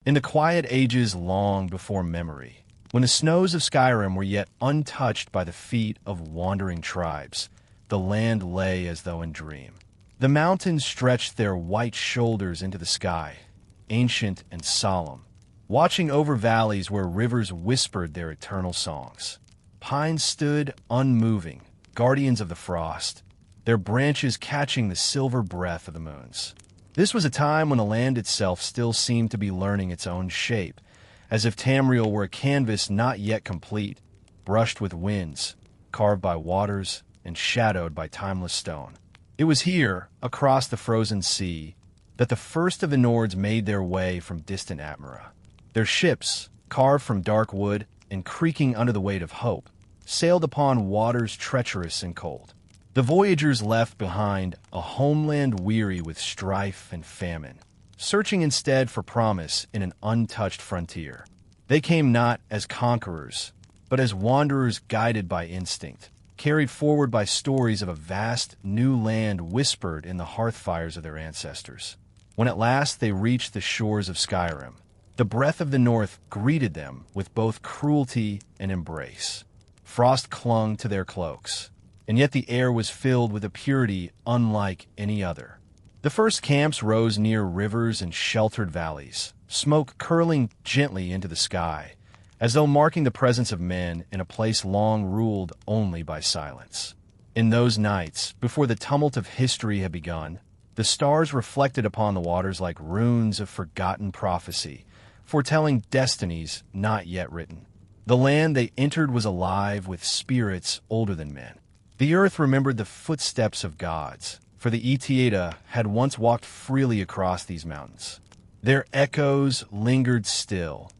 In the quiet ages long before memory, when the snows of Skyrim were yet untouched by the feet of wandering tribes, the land lay as though in dream. The mountains stretched their white shoulders into the sky, ancient and solemn, watching over valleys where rivers whispered their eternal songs. Pines stood unmoving, guardians of the frost, their branches catching the silver breath of the moons. This was a time when the land itself still seemed to be learning its own shape, as if Tamriel were a canvas not yet complete, brushed with winds, carved by waters, and shadowed by timeless stone. It was here, across the frozen sea, that the first of the Nords made their way from distant Atmara. Their ships, carved from dark wood and creaking under the weight of hope, sailed upon waters treacherous and cold. The voyagers left behind a homeland weary with strife and famine, searching instead for promise in an untouched frontier. They came not as conquerors, but as wanderers guided by instinct, carried forward by stories of a vast new land whispered in the hearthfires of their ancestors. When at last they reached the shores of Skyrim, the breath of the north greeted them with both cruelty and embrace. Frost clung to their cloaks, and yet the air was filled with a purity unlike any other. The first camps rose near rivers and sheltered valleys, smoke curling gently into the sky, as though marking the presence of men in a place long ruled only by silence. In those nights, before the tumult of history had begun, the stars reflected upon the waters like runes of forgotten prophecy, foretelling destinies not yet written. The land they entered was alive with spirits older than men. The earth remembered the footsteps of gods, for the Etiada had once walked freely across these mountains. Their echoes lingered still,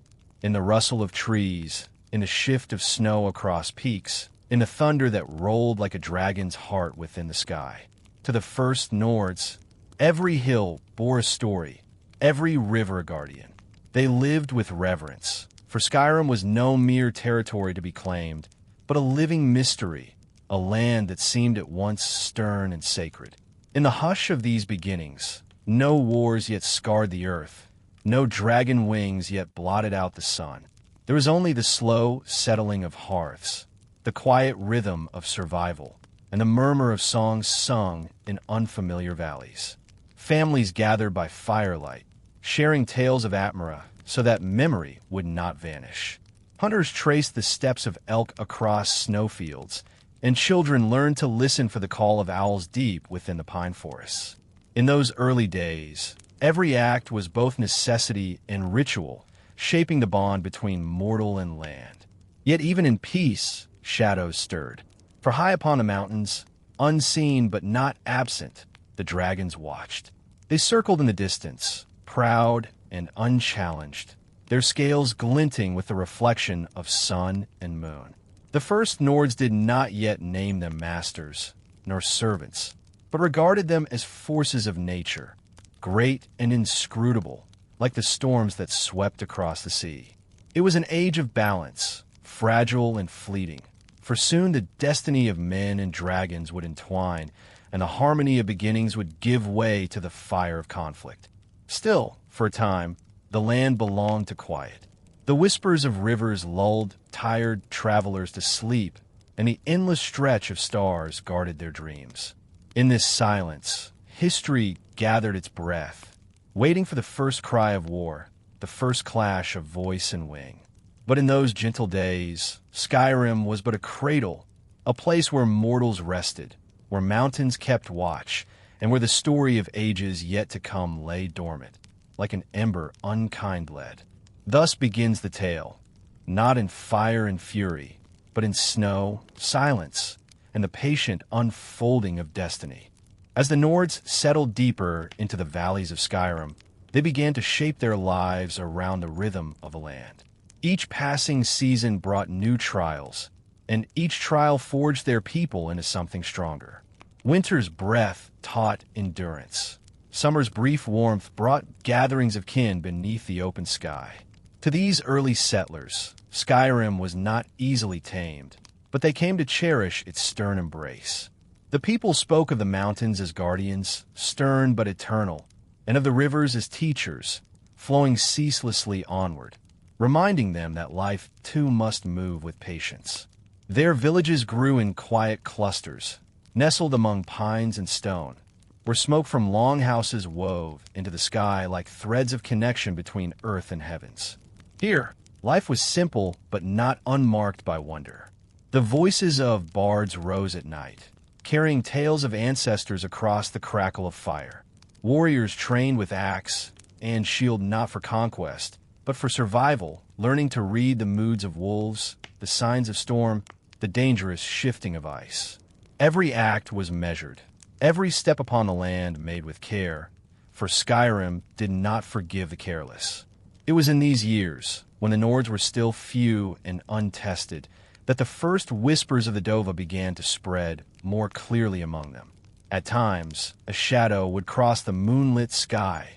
in the rustle of trees, in the shift of snow across peaks, in the thunder that rolled like a dragon's heart within the sky. To the first Nords, every hill bore a story, every river a guardian. They lived with reverence, for Skyrim was no mere territory to be claimed, but a living mystery, a land that seemed at once stern and sacred. In the hush of these beginnings, no wars yet scarred the earth, no dragon wings yet blotted out the sun. There was only the slow settling of hearths, the quiet rhythm of survival, and the murmur of songs sung in unfamiliar valleys. Families gathered by firelight, sharing tales of Atmara so that memory would not vanish. Hunters traced the steps of elk across snowfields, and children learned to listen for the call of owls deep within the pine forests. In those early days, every act was both necessity and ritual, shaping the bond between mortal and land. Yet even in peace, shadows stirred. For high upon the mountains, unseen but not absent, the dragons watched. They circled in the distance, proud and unchallenged, their scales glinting with the reflection of sun and moon. The first Nords did not yet name them masters, nor servants, but regarded them as forces of nature, great and inscrutable, like the storms that swept across the sea. It was an age of balance, fragile and fleeting, for soon the destiny of men and dragons would entwine, and the harmony of beginnings would give way to the fire of conflict. Still, for a time, the land belonged to quiet. The whispers of rivers lulled tired travelers to sleep, and the endless stretch of stars guarded their dreams. In this silence, history gathered its breath, waiting for the first cry of war, the first clash of voice and wing. But in those gentle days, Skyrim was but a cradle, a place where mortals rested, where mountains kept watch, and where the story of ages yet to come lay dormant, like an ember unkind led. Thus begins the tale, not in fire and fury, but in snow, silence, and the patient unfolding of destiny. As the Nords settled deeper into the valleys of Skyrim, they began to shape their lives around the rhythm of the land. Each passing season brought new trials, and each trial forged their people into something stronger. Winter's breath taught endurance. Summer's brief warmth brought gatherings of kin beneath the open sky. To these early settlers, Skyrim was not easily tamed, but they came to cherish its stern embrace. The people spoke of the mountains as guardians, stern but eternal, and of the rivers as teachers, flowing ceaselessly onward, reminding them that life too must move with patience. Their villages grew in quiet clusters, nestled among pines and stone, where smoke from long houses wove into the sky like threads of connection between earth and heavens. Here, life was simple but not unmarked by wonder. The voices of bards rose at night, carrying tales of ancestors across the crackle of fire. Warriors trained with axe and shield not for conquest, but for survival, learning to read the moods of wolves, the signs of storm, the dangerous shifting of ice. Every act was measured, every step upon the land made with care, for Skyrim did not forgive the careless. It was in these years, when the Nords were still few and untested, that the first whispers of the Dova began to spread more clearly among them. At times, a shadow would cross the moonlit sky,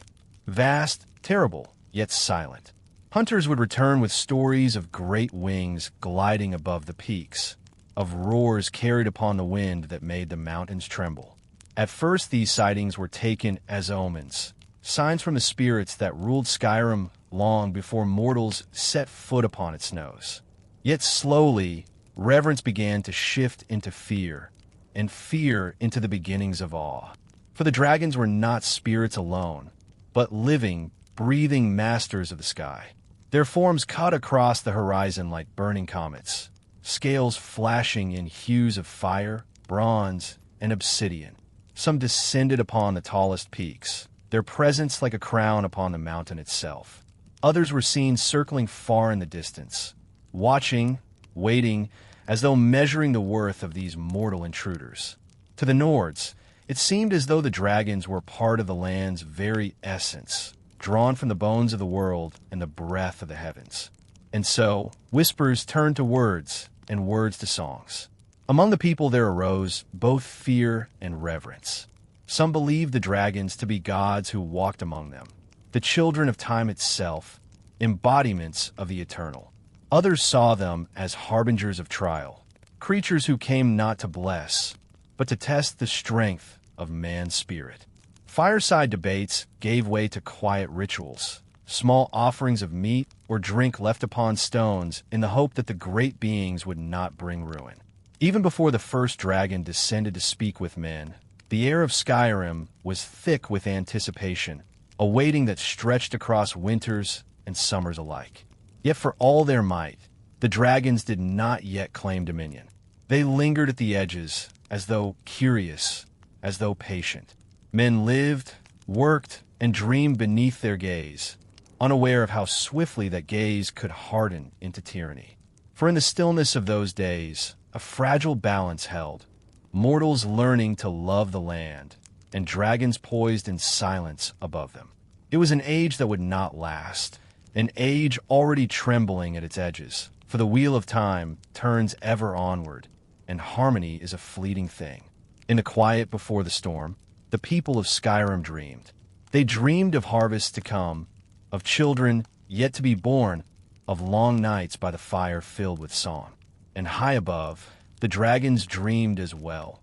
vast, terrible, yet silent. Hunters would return with stories of great wings gliding above the peaks, of roars carried upon the wind that made the mountains tremble. At first, these sightings were taken as omens, signs from the spirits that ruled Skyrim long before mortals set foot upon its snows. Yet slowly, reverence began to shift into fear, and fear into the beginnings of awe. For the dragons were not spirits alone, but living, breathing masters of the sky. Their forms cut across the horizon like burning comets, scales flashing in hues of fire, bronze, and obsidian. Some descended upon the tallest peaks, their presence like a crown upon the mountain itself. Others were seen circling far in the distance, watching, waiting, as though measuring the worth of these mortal intruders. To the Nords, it seemed as though the dragons were part of the land's very essence, drawn from the bones of the world and the breath of the heavens. And so, whispers turned to words, and words to songs. Among the people there arose both fear and reverence. Some believed the dragons to be gods who walked among them, the children of time itself, embodiments of the eternal. Others saw them as harbingers of trial, creatures who came not to bless, but to test the strength of man's spirit. Fireside debates gave way to quiet rituals, small offerings of meat or drink left upon stones in the hope that the great beings would not bring ruin. Even before the first dragon descended to speak with men, the air of Skyrim was thick with anticipation, a waiting that stretched across winters and summers alike. Yet for all their might, the dragons did not yet claim dominion. They lingered at the edges, as though curious, as though patient. Men lived, worked, and dreamed beneath their gaze, unaware of how swiftly that gaze could harden into tyranny. For in the stillness of those days, a fragile balance held, mortals learning to love the land, and dragons poised in silence above them. It was an age that would not last, an age already trembling at its edges, for the wheel of time turns ever onward, and harmony is a fleeting thing. In the quiet before the storm, the people of Skyrim dreamed. They dreamed of harvests to come, of children yet to be born, of long nights by the fire filled with song. And high above, the dragons dreamed as well,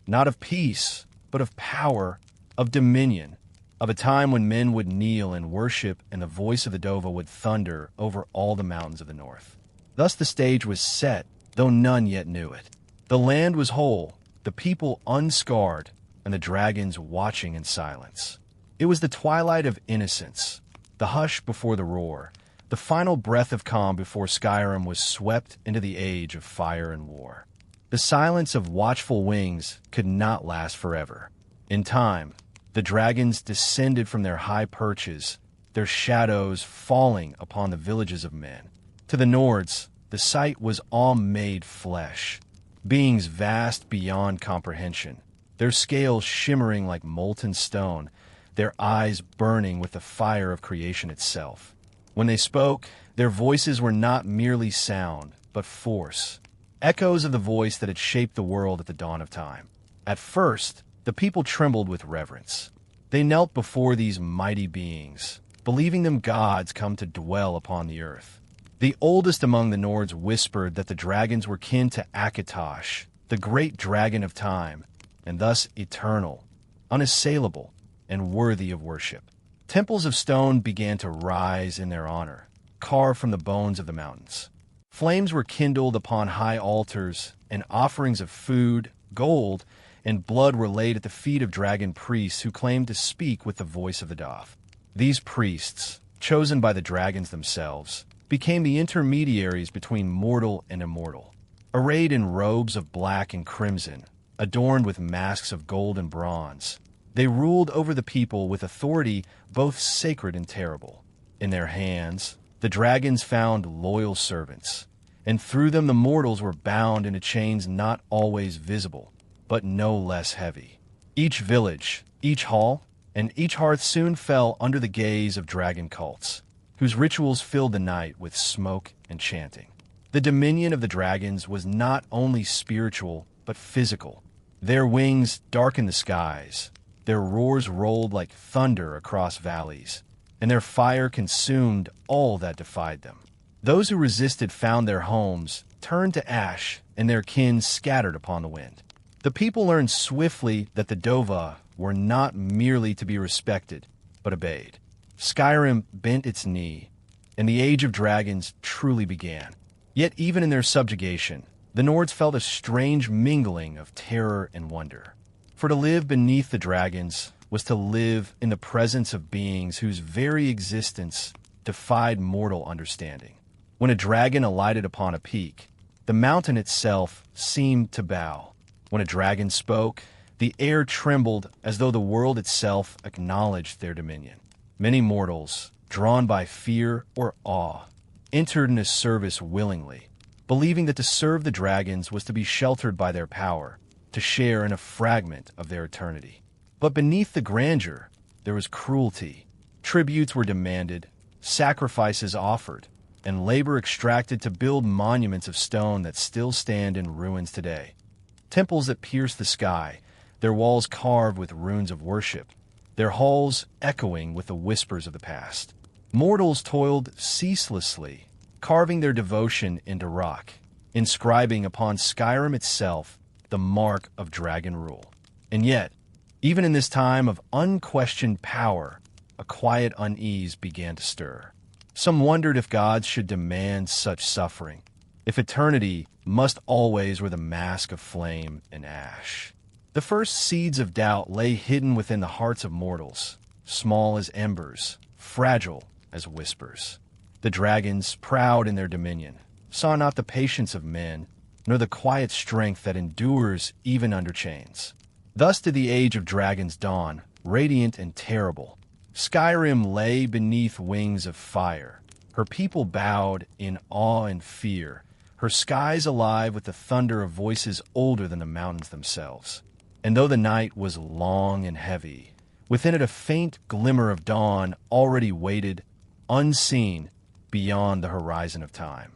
not of peace, but of power, of dominion, of a time when men would kneel and worship and the voice of the Dova would thunder over all the mountains of the north. Thus the stage was set, though none yet knew it. The land was whole, the people unscarred, and the dragons watching in silence. It was the twilight of innocence, the hush before the roar, the final breath of calm before Skyrim was swept into the age of fire and war. The silence of watchful wings could not last forever. In time, the dragons descended from their high perches, their shadows falling upon the villages of men. To the Nords, the sight was all made flesh, beings vast beyond comprehension, their scales shimmering like molten stone, their eyes burning with the fire of creation itself. When they spoke, their voices were not merely sound, but force, echoes of the voice that had shaped the world at the dawn of time. At first, the people trembled with reverence. They knelt before these mighty beings, believing them gods come to dwell upon the earth. The oldest among the Nords whispered that the dragons were kin to Akatosh, the great dragon of time, and thus eternal, unassailable, and worthy of worship. Temples of stone began to rise in their honor, carved from the bones of the mountains. Flames were kindled upon high altars, and offerings of food, gold, and blood were laid at the feet of dragon priests who claimed to speak with the voice of the Dove. These priests, chosen by the dragons themselves, became the intermediaries between mortal and immortal. Arrayed in robes of black and crimson, adorned with masks of gold and bronze, they ruled over the people with authority both sacred and terrible. In their hands, the dragons found loyal servants, and through them the mortals were bound into chains not always visible, but no less heavy. Each village, each hall, and each hearth soon fell under the gaze of dragon cults, whose rituals filled the night with smoke and chanting. The dominion of the dragons was not only spiritual, but physical. Their wings darkened the skies, their roars rolled like thunder across valleys, and their fire consumed all that defied them. Those who resisted found their homes turned to ash and their kin scattered upon the wind. The people learned swiftly that the Dova were not merely to be respected, but obeyed. Skyrim bent its knee, and the Age of Dragons truly began. Yet even in their subjugation, the Nords felt a strange mingling of terror and wonder. For to live beneath the dragons was to live in the presence of beings whose very existence defied mortal understanding. When a dragon alighted upon a peak, the mountain itself seemed to bow. When a dragon spoke, the air trembled as though the world itself acknowledged their dominion. Many mortals, drawn by fear or awe, entered into service willingly, believing that to serve the dragons was to be sheltered by their power, to share in a fragment of their eternity. But beneath the grandeur, there was cruelty. Tributes were demanded, sacrifices offered, and labor extracted to build monuments of stone that still stand in ruins today. Temples that pierced the sky, their walls carved with runes of worship, their halls echoing with the whispers of the past. Mortals toiled ceaselessly, carving their devotion into rock, inscribing upon Skyrim itself the mark of dragon rule. And yet, even in this time of unquestioned power, a quiet unease began to stir. Some wondered if gods should demand such suffering, if eternity must always wear the mask of flame and ash. The first seeds of doubt lay hidden within the hearts of mortals, small as embers, fragile as whispers. The dragons, proud in their dominion, saw not the patience of men, nor the quiet strength that endures even under chains. Thus did the Age of Dragons dawn, radiant and terrible. Skyrim lay beneath wings of fire. Her people bowed in awe and fear, her skies alive with the thunder of voices older than the mountains themselves. And though the night was long and heavy, within it a faint glimmer of dawn already waited, unseen, beyond the horizon of time.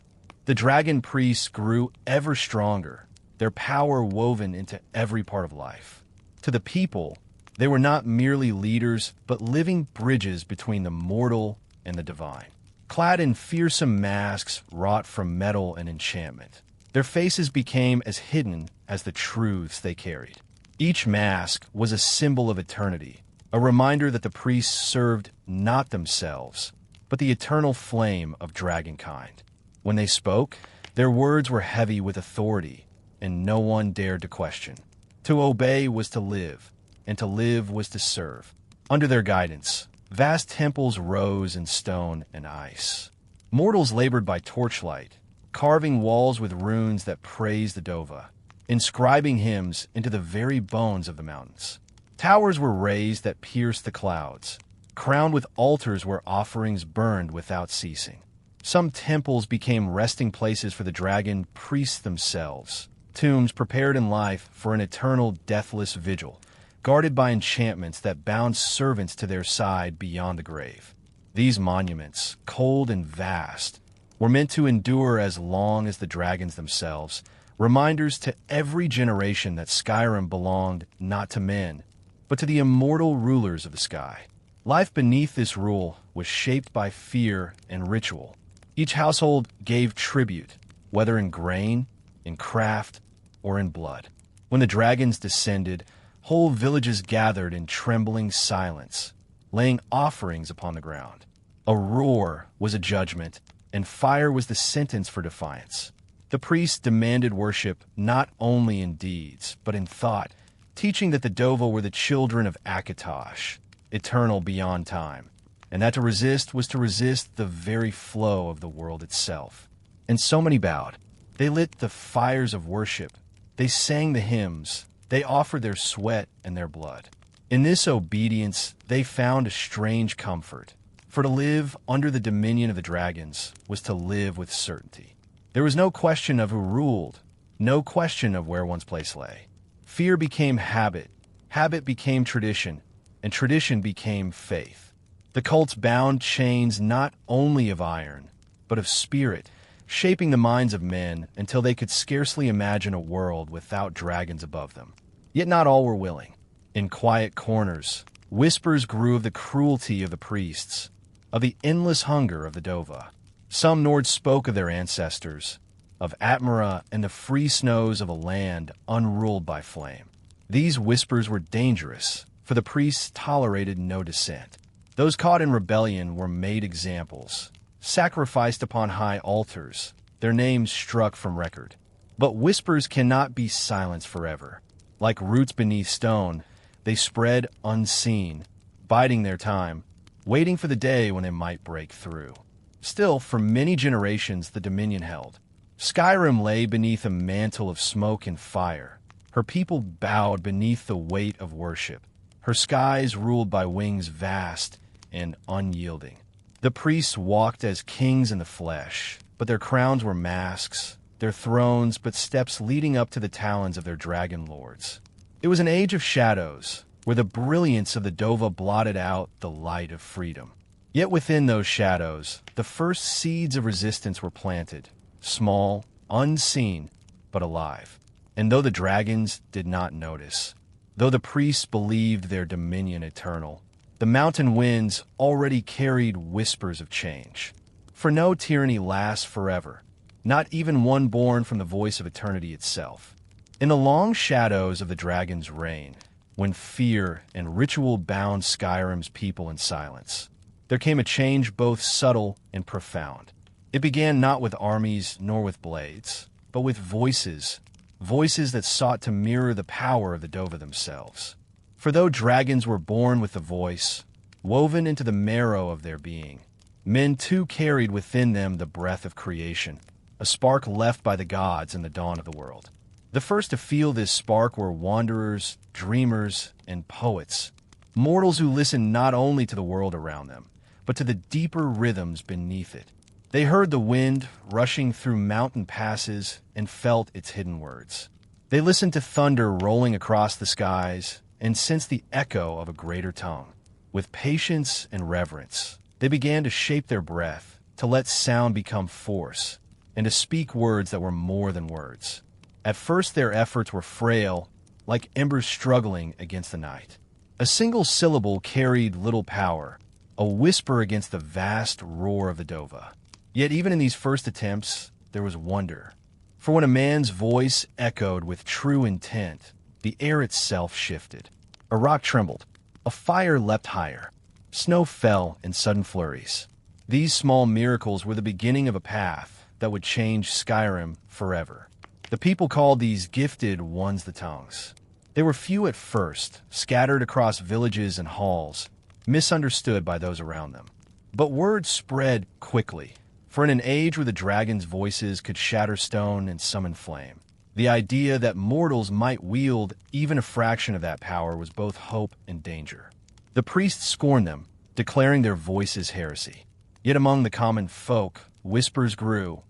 The dragon priests grew ever stronger, their power woven into every part of life. To the people, they were not merely leaders, but living bridges between the mortal and the divine. Clad in fearsome masks wrought from metal and enchantment, their faces became as hidden as the truths they carried. Each mask was a symbol of eternity, a reminder that the priests served not themselves, but the eternal flame of dragonkind. When they spoke, their words were heavy with authority, and no one dared to question. To obey was to live, and to live was to serve. Under their guidance, vast temples rose in stone and ice. Mortals labored by torchlight, carving walls with runes that praised the Dova, inscribing hymns into the very bones of the mountains. Towers were raised that pierced the clouds, crowned with altars where offerings burned without ceasing. Some temples became resting places for the dragon priests themselves, tombs prepared in life for an eternal deathless vigil, guarded by enchantments that bound servants to their side beyond the grave. These monuments, cold and vast, were meant to endure as long as the dragons themselves, reminders to every generation that Skyrim belonged not to men, but to the immortal rulers of the sky. Life beneath this rule was shaped by fear and ritual. Each household gave tribute, whether in grain, in craft, or in blood. When the dragons descended, whole villages gathered in trembling silence, laying offerings upon the ground. A roar was a judgment, and fire was the sentence for defiance. The priests demanded worship not only in deeds, but in thought, teaching that the Dova were the children of Akatosh, eternal beyond time, and that to resist was to resist the very flow of the world itself. And so many bowed. They lit the fires of worship. They sang the hymns. They offered their sweat and their blood. In this obedience, they found a strange comfort. For to live under the dominion of the dragons was to live with certainty. There was no question of who ruled, no question of where one's place lay. Fear became habit, habit became tradition, and tradition became faith. The cults bound chains not only of iron, but of spirit, shaping the minds of men until they could scarcely imagine a world without dragons above them. Yet not all were willing. In quiet corners, whispers grew of the cruelty of the priests, of the endless hunger of the Dova. Some Nords spoke of their ancestors, of Atmara and the free snows of a land unruled by flame. These whispers were dangerous, for the priests tolerated no dissent. Those caught in rebellion were made examples, sacrificed upon high altars, their names struck from record. But whispers cannot be silenced forever. Like roots beneath stone, they spread unseen, biding their time, waiting for the day when it might break through. Still, for many generations the Dominion held. Skyrim lay beneath a mantle of smoke and fire. Her people bowed beneath the weight of worship. Her skies ruled by wings vast and unyielding. The priests walked as kings in the flesh, but their crowns were masks, their thrones but steps leading up to the talons of their dragon lords. It was an age of shadows, where the brilliance of the Dova blotted out the light of freedom. Yet within those shadows, the first seeds of resistance were planted, small, unseen, but alive. And though the dragons did not notice, though the priests believed their dominion eternal, the mountain winds already carried whispers of change. For no tyranny lasts forever, not even one born from the voice of eternity itself. In the long shadows of the dragon's reign, when fear and ritual bound Skyrim's people in silence, there came a change both subtle and profound. It began not with armies nor with blades, but with voices, voices that sought to mirror the power of the Dova themselves. For though dragons were born with the voice, woven into the marrow of their being, men too carried within them the breath of creation, a spark left by the gods in the dawn of the world. The first to feel this spark were wanderers, dreamers, and poets, mortals who listened not only to the world around them, but to the deeper rhythms beneath it. They heard the wind rushing through mountain passes and felt its hidden words. They listened to thunder rolling across the skies and sensed the echo of a greater tongue. With patience and reverence, they began to shape their breath, to let sound become force, and to speak words that were more than words. At first their efforts were frail, like embers struggling against the night. A single syllable carried little power, a whisper against the vast roar of the Dova. Yet even in these first attempts, there was wonder. For when a man's voice echoed with true intent, the air itself shifted. A rock trembled. A fire leapt higher. Snow fell in sudden flurries. These small miracles were the beginning of a path that would change Skyrim forever. The people called these gifted ones the tongues. They were few at first, scattered across villages and halls, misunderstood by those around them. But word spread quickly, for in an age where the dragons' voices could shatter stone and summon flame, the idea that mortals might wield even a fraction of that power was both hope and danger. The priests scorned them, declaring their voices heresy. Yet among the common folk, whispers grew.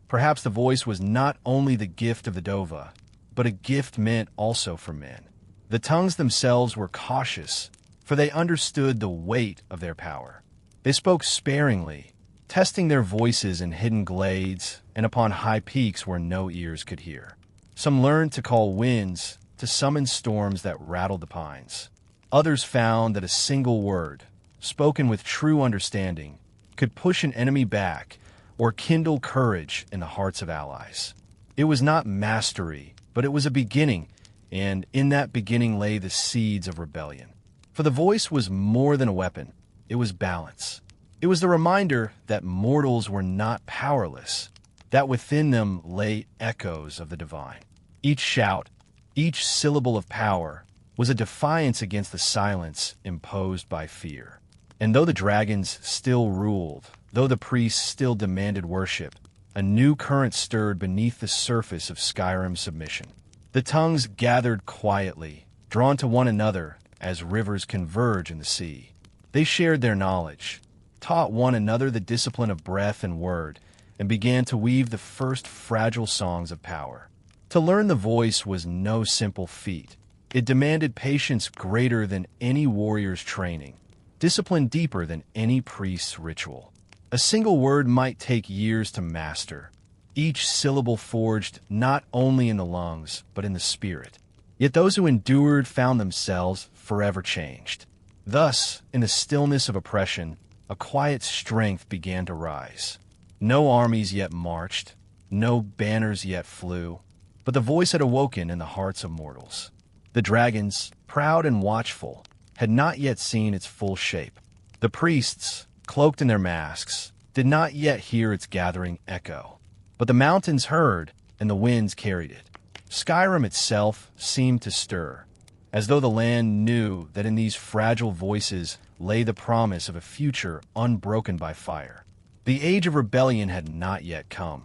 Perhaps the voice was not only the gift of the Dova, but a gift meant also for men. The tongues themselves were cautious, for they understood the weight of their power. They spoke sparingly, testing their voices in hidden glades and upon high peaks where no ears could hear. Some learned to call winds, to summon storms that rattled the pines. Others found that a single word, spoken with true understanding, could push an enemy back or kindle courage in the hearts of allies. It was not mastery, but it was a beginning, and in that beginning lay the seeds of rebellion. For For the voice was more than a weapon. It was balance. It was the reminder that mortals were not powerless, that within them lay echoes of the divine. Each shout, each syllable of power, was a defiance against the silence imposed by fear. And though the dragons still ruled, though the priests still demanded worship, a new current stirred beneath the surface of Skyrim's submission. The tongues gathered quietly, drawn to one another as rivers converge in the sea. They shared their knowledge, taught one another the discipline of breath and word, and began to weave the first fragile songs of power. To learn the voice was no simple feat. It demanded patience greater than any warrior's training, discipline deeper than any priest's ritual. A single word might take years to master, each syllable forged not only in the lungs, but in the spirit. Yet those who endured found themselves forever changed. Thus, in the stillness of oppression, a quiet strength began to rise. No armies yet marched, no banners yet flew, but the voice had awoken in the hearts of mortals. The dragons, proud and watchful, had not yet seen its full shape. The priests, cloaked in their masks, did not yet hear its gathering echo. But the mountains heard, and the winds carried it. Skyrim itself seemed to stir, as though the land knew that in these fragile voices lay the promise of a future unbroken by fire. The age of rebellion had not yet come,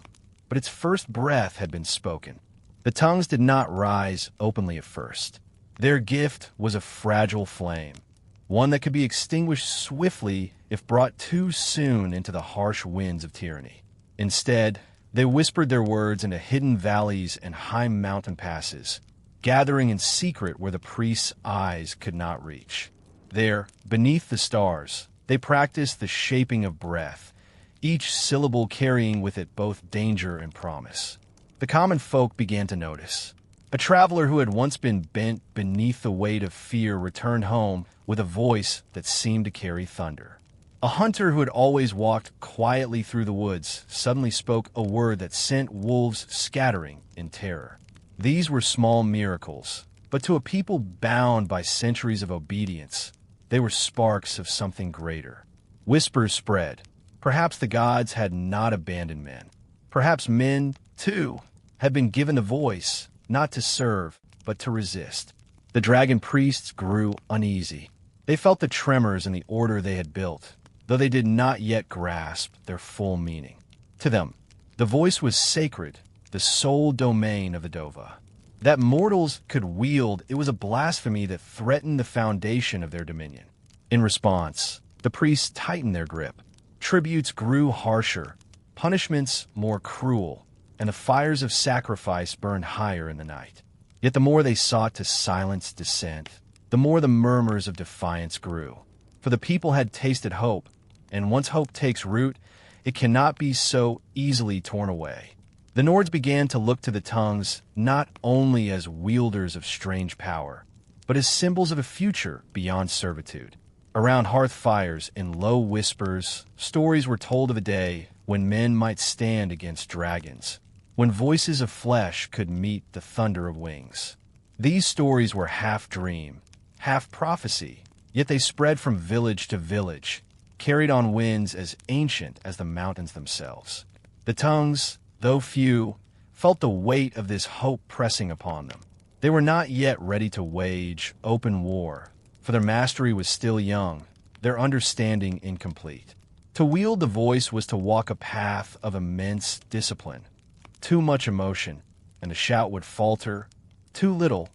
but its first breath had been spoken. The tongues did not rise openly at first. Their gift was a fragile flame, one that could be extinguished swiftly if brought too soon into the harsh winds of tyranny. Instead, they whispered their words into hidden valleys and high mountain passes, gathering in secret where the priest's eyes could not reach. There, beneath the stars, they practiced the shaping of breath, each syllable carrying with it both danger and promise. The common folk began to notice. A traveler who had once been bent beneath the weight of fear returned home with a voice that seemed to carry thunder. A hunter who had always walked quietly through the woods suddenly spoke a word that sent wolves scattering in terror. These were small miracles, but to a people bound by centuries of obedience, they were sparks of something greater. Whispers spread. Perhaps the gods had not abandoned men. Perhaps men, too, had been given a voice, not to serve, but to resist. The dragon priests grew uneasy. They felt the tremors in the order they had built, though they did not yet grasp their full meaning. To them, the voice was sacred, the sole domain of the Dova. That mortals could wield, it was a blasphemy that threatened the foundation of their dominion. In response, the priests tightened their grip. Tributes grew harsher, punishments more cruel, and the fires of sacrifice burned higher in the night. Yet the more they sought to silence dissent, the more the murmurs of defiance grew. For the people had tasted hope, and once hope takes root, it cannot be so easily torn away. The Nords began to look to the tongues not only as wielders of strange power, but as symbols of a future beyond servitude. Around hearth fires, in low whispers, stories were told of a day when men might stand against dragons, when voices of flesh could meet the thunder of wings. These stories were half dream, half prophecy, yet they spread from village to village, carried on winds as ancient as the mountains themselves. The tongues, though few, felt the weight of this hope pressing upon them. They were not yet ready to wage open war, for their mastery was still young, their understanding incomplete. To wield the voice was to walk a path of immense discipline. Too much emotion, and the shout would falter. Too little,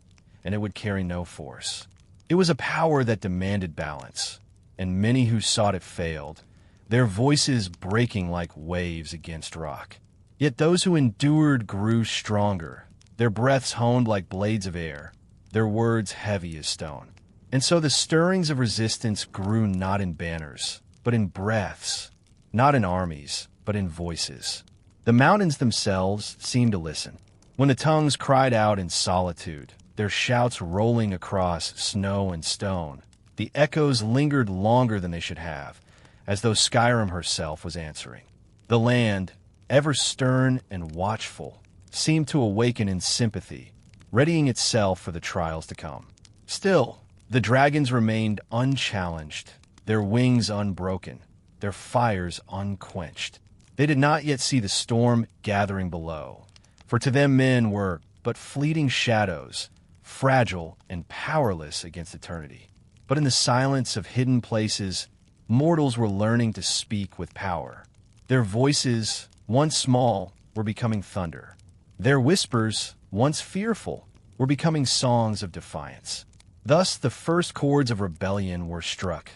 and it would carry no force. It was a power that demanded balance, and many who sought it failed, their voices breaking like waves against rock. Yet those who endured grew stronger, their breaths honed like blades of air, their words heavy as stone. And so the stirrings of resistance grew not in banners, but in breaths, not in armies, but in voices. The mountains themselves seemed to listen. When the tongues cried out in solitude, their shouts rolling across snow and stone, the echoes lingered longer than they should have, as though Skyrim herself was answering. The land, ever stern and watchful, seemed to awaken in sympathy, readying itself for the trials to come. Still, The dragons remained unchallenged, their wings unbroken, their fires unquenched. They did not yet see the storm gathering below, for to them men were but fleeting shadows, fragile and powerless against eternity. But in the silence of hidden places, mortals were learning to speak with power. Their voices, once small, were becoming thunder. Their whispers, once fearful, were becoming songs of defiance. Thus the first chords of rebellion were struck,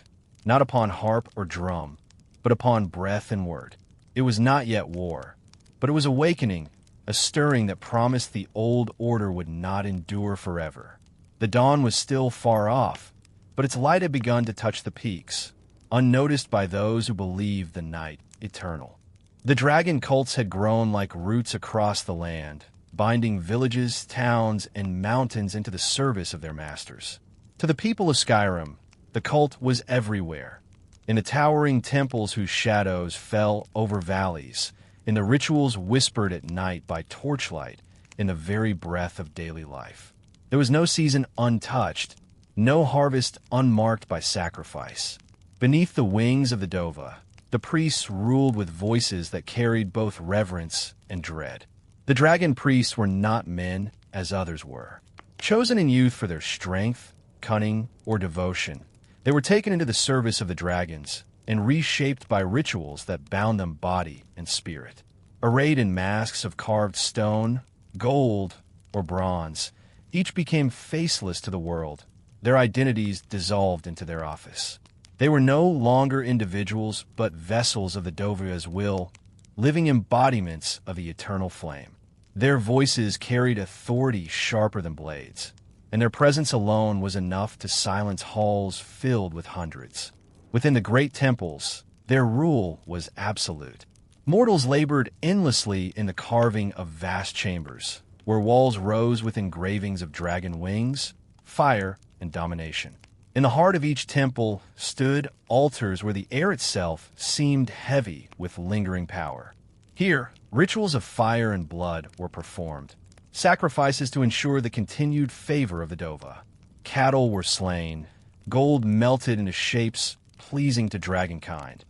not upon harp or drum, but upon breath and word. It was not yet war, but it was awakening, a stirring that promised the old order would not endure forever. The dawn was still far off, but its light had begun to touch the peaks, unnoticed by those who believed the night eternal. The dragon cults had grown like roots across the land, binding villages, towns, and mountains into the service of their masters. To the people of Skyrim, the cult was everywhere, in the towering temples whose shadows fell over valleys, in the rituals whispered at night by torchlight, in the very breath of daily life. There was no season untouched, no harvest unmarked by sacrifice. Beneath the wings of the Dova, the priests ruled with voices that carried both reverence and dread. The dragon priests were not men as others were, chosen in youth for their strength, cunning, or devotion. They were taken into the service of the dragons and reshaped by rituals that bound them body and spirit. Arrayed in masks of carved stone, gold, or bronze, each became faceless to the world. Their identities dissolved into their office. They were no longer individuals, but vessels of the Dovia's will, living embodiments of the eternal flame. Their voices carried authority sharper than blades, and their presence alone was enough to silence halls filled with hundreds. Within the great temples, their rule was absolute. Mortals labored endlessly in the carving of vast chambers, where walls rose with engravings of dragon wings, fire, and domination. In the heart of each temple stood altars where the air itself seemed heavy with lingering power. Here, rituals of fire and blood were performed, sacrifices to ensure the continued favor of the Dova. Cattle were slain, gold melted into shapes pleasing to dragonkind,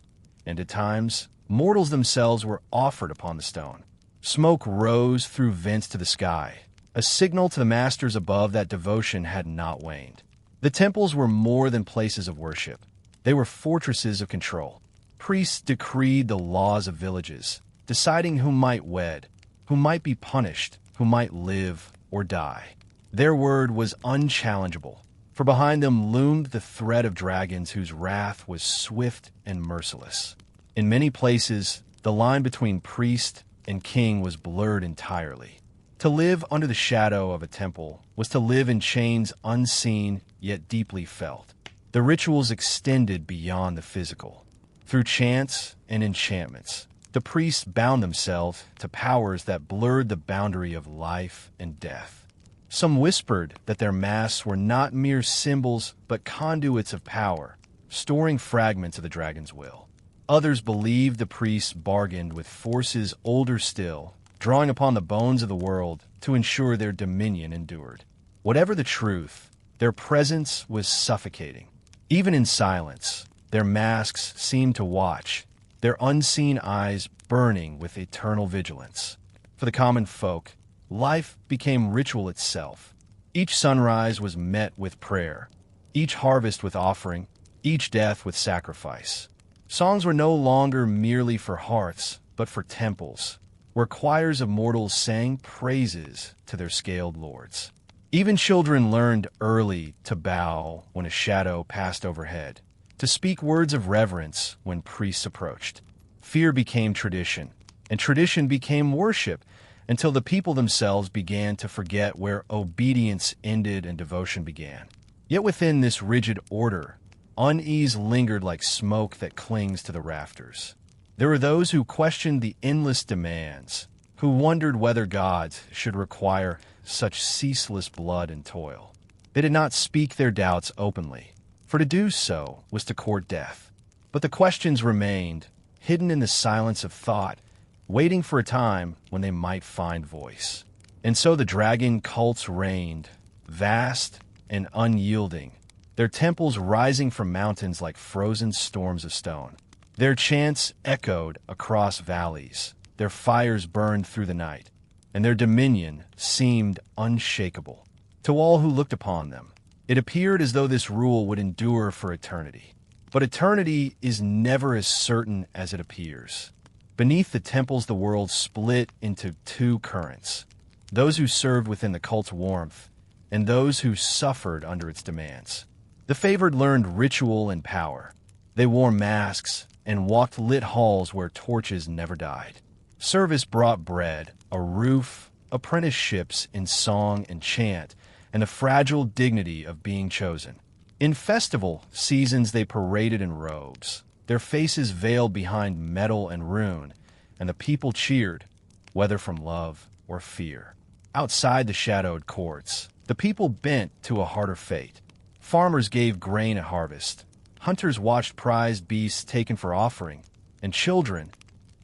and at times, mortals themselves were offered upon the stone. Smoke rose through vents to the sky, a signal to the masters above that devotion had not waned. The temples were more than places of worship. They were fortresses of control. Priests decreed the laws of villages, deciding who might wed, who might be punished, who might live or die. Their word was unchallengeable, for behind them loomed the threat of dragons whose wrath was swift and merciless. In many places, the line between priest and king was blurred entirely. To live under the shadow of a temple was to live in chains unseen yet deeply felt. The rituals extended beyond the physical. Through chants and enchantments, the priests bound themselves to powers that blurred the boundary of life and death. Some whispered that their masks were not mere symbols but conduits of power, storing fragments of the dragon's will. Others believed the priests bargained with forces older still, drawing upon the bones of the world to ensure their dominion endured. Whatever the truth, their presence was suffocating. Even in silence, their masks seemed to watch, their unseen eyes burning with eternal vigilance. For the common folk, life became ritual itself. Each sunrise was met with prayer, each harvest with offering, each death with sacrifice. Songs were no longer merely for hearths, but for temples, where choirs of mortals sang praises to their scaled lords. Even children learned early to bow when a shadow passed overhead, to speak words of reverence when priests approached. Fear became tradition, and tradition became worship, until the people themselves began to forget where obedience ended and devotion began. Yet within this rigid order, unease lingered like smoke that clings to the rafters. There were those who questioned the endless demands, who wondered whether gods should require such ceaseless blood and toil. They did not speak their doubts openly, for to do so was to court death. But the questions remained, hidden in the silence of thought, waiting for a time when they might find voice. And so the dragon cults reigned, vast and unyielding, their temples rising from mountains like frozen storms of stone. Their chants echoed across valleys, their fires burned through the night, and their dominion seemed unshakable. To all who looked upon them, it appeared as though this rule would endure for eternity. But eternity is never as certain as it appears. Beneath the temples, the world split into two currents: those who served within the cult's warmth, and those who suffered under its demands. The favored learned ritual and power. They wore masks and walked lit halls where torches never died. Service brought bread, a roof, apprenticeships in song and chant, and the fragile dignity of being chosen. In festival seasons they paraded in robes, their faces veiled behind metal and rune, and the people cheered, whether from love or fear. Outside the shadowed courts, the people bent to a harder fate. Farmers gave grain at harvest. Hunters watched prized beasts taken for offering, and children,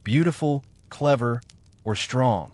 beautiful, clever, or strong,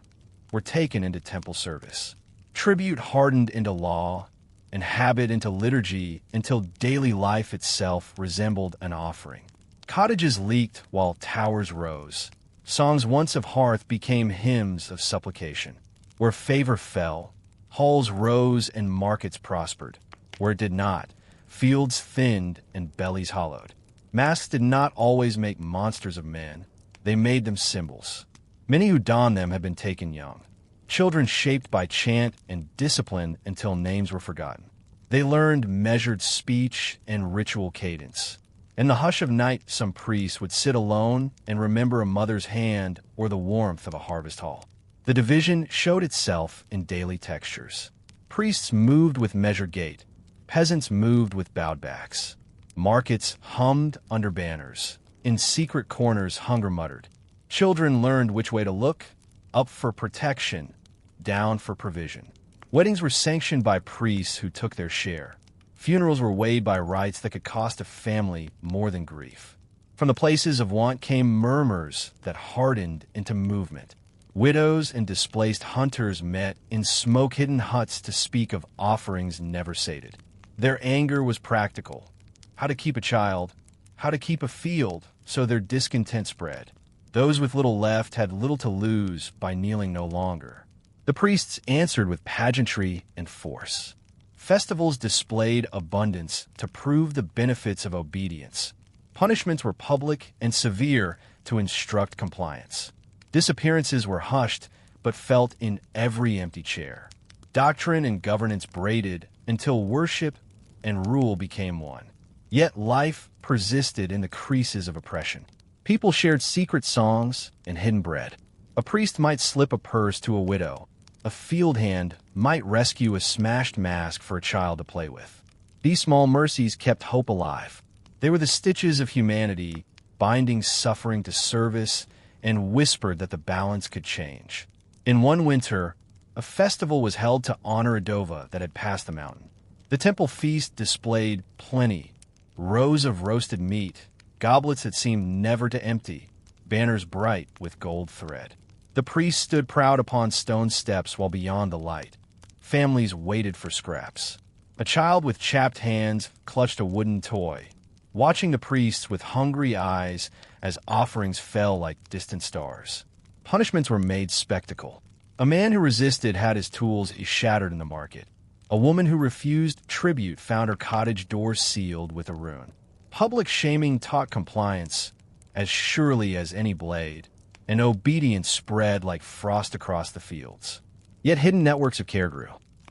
were taken into temple service. Tribute hardened into law, and habit into liturgy, until daily life itself resembled an offering. Cottages leaked while towers rose. Songs once of hearth became hymns of supplication. Where favor fell, halls rose and markets prospered. Where it did not, fields thinned and bellies hollowed. Masks did not always make monsters of men. They made them symbols. Many who donned them had been taken young. Children shaped by chant and discipline until names were forgotten. They learned measured speech and ritual cadence. In the hush of night, some priest would sit alone and remember a mother's hand or the warmth of a harvest hall. The division showed itself in daily textures. Priests moved with measured gait. Peasants moved with bowed backs. Markets hummed under banners. In secret corners, hunger muttered. Children learned which way to look: up for protection, down for provision. Weddings were sanctioned by priests who took their share. Funerals were weighed by rites that could cost a family more than grief. From the places of want came murmurs that hardened into movement. Widows and displaced hunters met in smoke-hidden huts to speak of offerings never sated. Their anger was practical. How to keep a child, how to keep a field, so their discontent spread. Those with little left had little to lose by kneeling no longer. The priests answered with pageantry and force. Festivals displayed abundance to prove the benefits of obedience. Punishments were public and severe to instruct compliance. Disappearances were hushed, but felt in every empty chair. Doctrine and governance braided until worship and rule became one. Yet life persisted in the creases of oppression. People shared secret songs and hidden bread. A priest might slip a purse to a widow. A field hand might rescue a smashed mask for a child to play with. These small mercies kept hope alive. They were the stitches of humanity, binding suffering to service, and whispered that the balance could change. In one winter, a festival was held to honor a dova that had passed the mountain. The temple feast displayed plenty: rows of roasted meat, goblets that seemed never to empty, banners bright with gold thread. The priest stood proud upon stone steps while beyond the light. Families waited for scraps. A child with chapped hands clutched a wooden toy, watching the priests with hungry eyes as offerings fell like distant stars. Punishments were made spectacle. A man who resisted had his tools shattered in the market. A woman who refused tribute found her cottage door sealed with a rune. Public shaming taught compliance as surely as any blade, and obedience spread like frost across the fields. Yet hidden networks of care grew.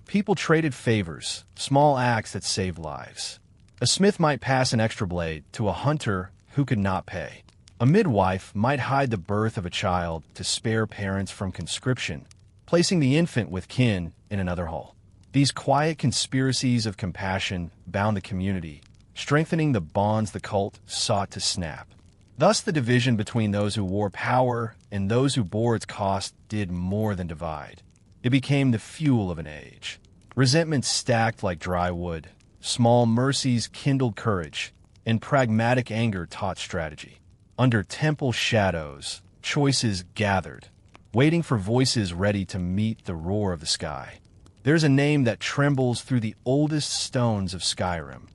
People traded favors, small acts that saved lives. A smith might pass an extra blade to a hunter who could not pay. A midwife might hide the birth of a child to spare parents from conscription, placing the infant with kin in another hall. These quiet conspiracies of compassion bound the community, strengthening the bonds the cult sought to snap. Thus, the division between those who wore power and those who bore its cost did more than divide. It became the fuel of an age. Resentment stacked like dry wood. Small mercies kindled courage, and pragmatic anger taught strategy. Under temple shadows, choices gathered, waiting for voices ready to meet the roar of the sky. There's a name that trembles through the oldest stones of Skyrim: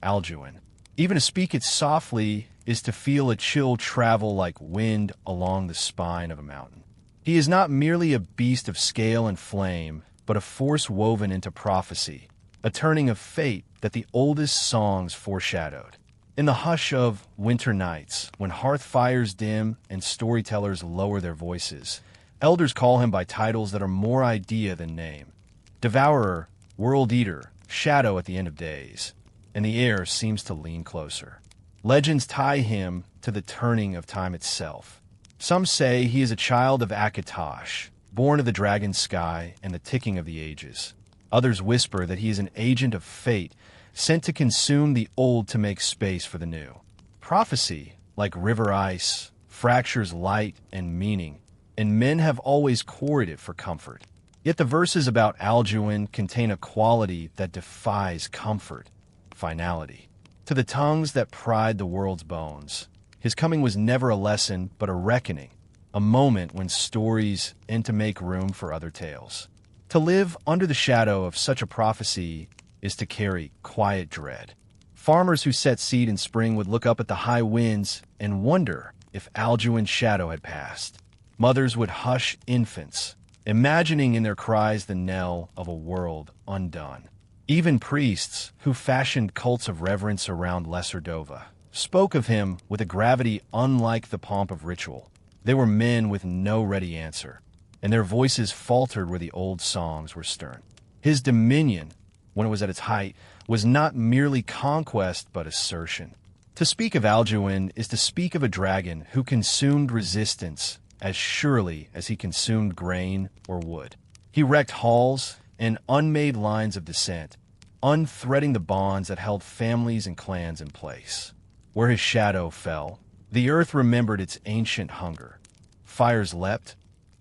Alduin. Even to speak it softly is to feel a chill travel like wind along the spine of a mountain. He is not merely a beast of scale and flame, but a force woven into prophecy, a turning of fate that the oldest songs foreshadowed. In the hush of winter nights, when hearth fires dim and storytellers lower their voices, elders call him by titles that are more idea than name. Devourer, World Eater, Shadow at the End of Days, and the air seems to lean closer. Legends tie him to the turning of time itself. Some say he is a child of Akatosh, born of the dragon sky and the ticking of the ages. Others whisper that he is an agent of fate, sent to consume the old to make space for the new. Prophecy, like river ice, fractures light and meaning, and men have always quarried it for comfort. Yet the verses about Alduin contain a quality that defies comfort, finality. To the tongues that pride the world's bones, his coming was never a lesson but a reckoning, a moment when stories end to make room for other tales. To live under the shadow of such a prophecy is to carry quiet dread. Farmers who set seed in spring would look up at the high winds and wonder if Alduin's shadow had passed. Mothers would hush infants, imagining in their cries the knell of a world undone. Even priests, who fashioned cults of reverence around Lesser Dova, spoke of him with a gravity unlike the pomp of ritual. They were men with no ready answer, and their voices faltered where the old songs were stern. His dominion, when it was at its height, was not merely conquest but assertion. To speak of Alduin is to speak of a dragon who consumed resistance as surely as he consumed grain or wood. He wrecked halls and unmade lines of descent, unthreading the bonds that held families and clans in place. Where his shadow fell, the earth remembered its ancient hunger. Fires leapt,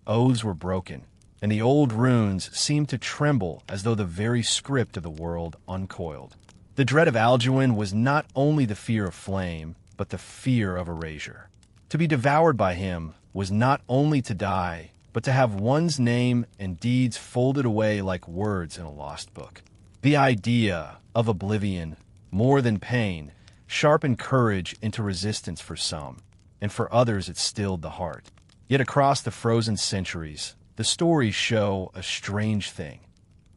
oaths were broken, and the old runes seemed to tremble as though the very script of the world uncoiled. The dread of Alduin was not only the fear of flame, but the fear of erasure. To be devoured by him was not only to die, but to have one's name and deeds folded away like words in a lost book. The idea of oblivion, more than pain, sharpened courage into resistance for some, and for others it stilled the heart. Yet across the frozen centuries, the stories show a strange thing.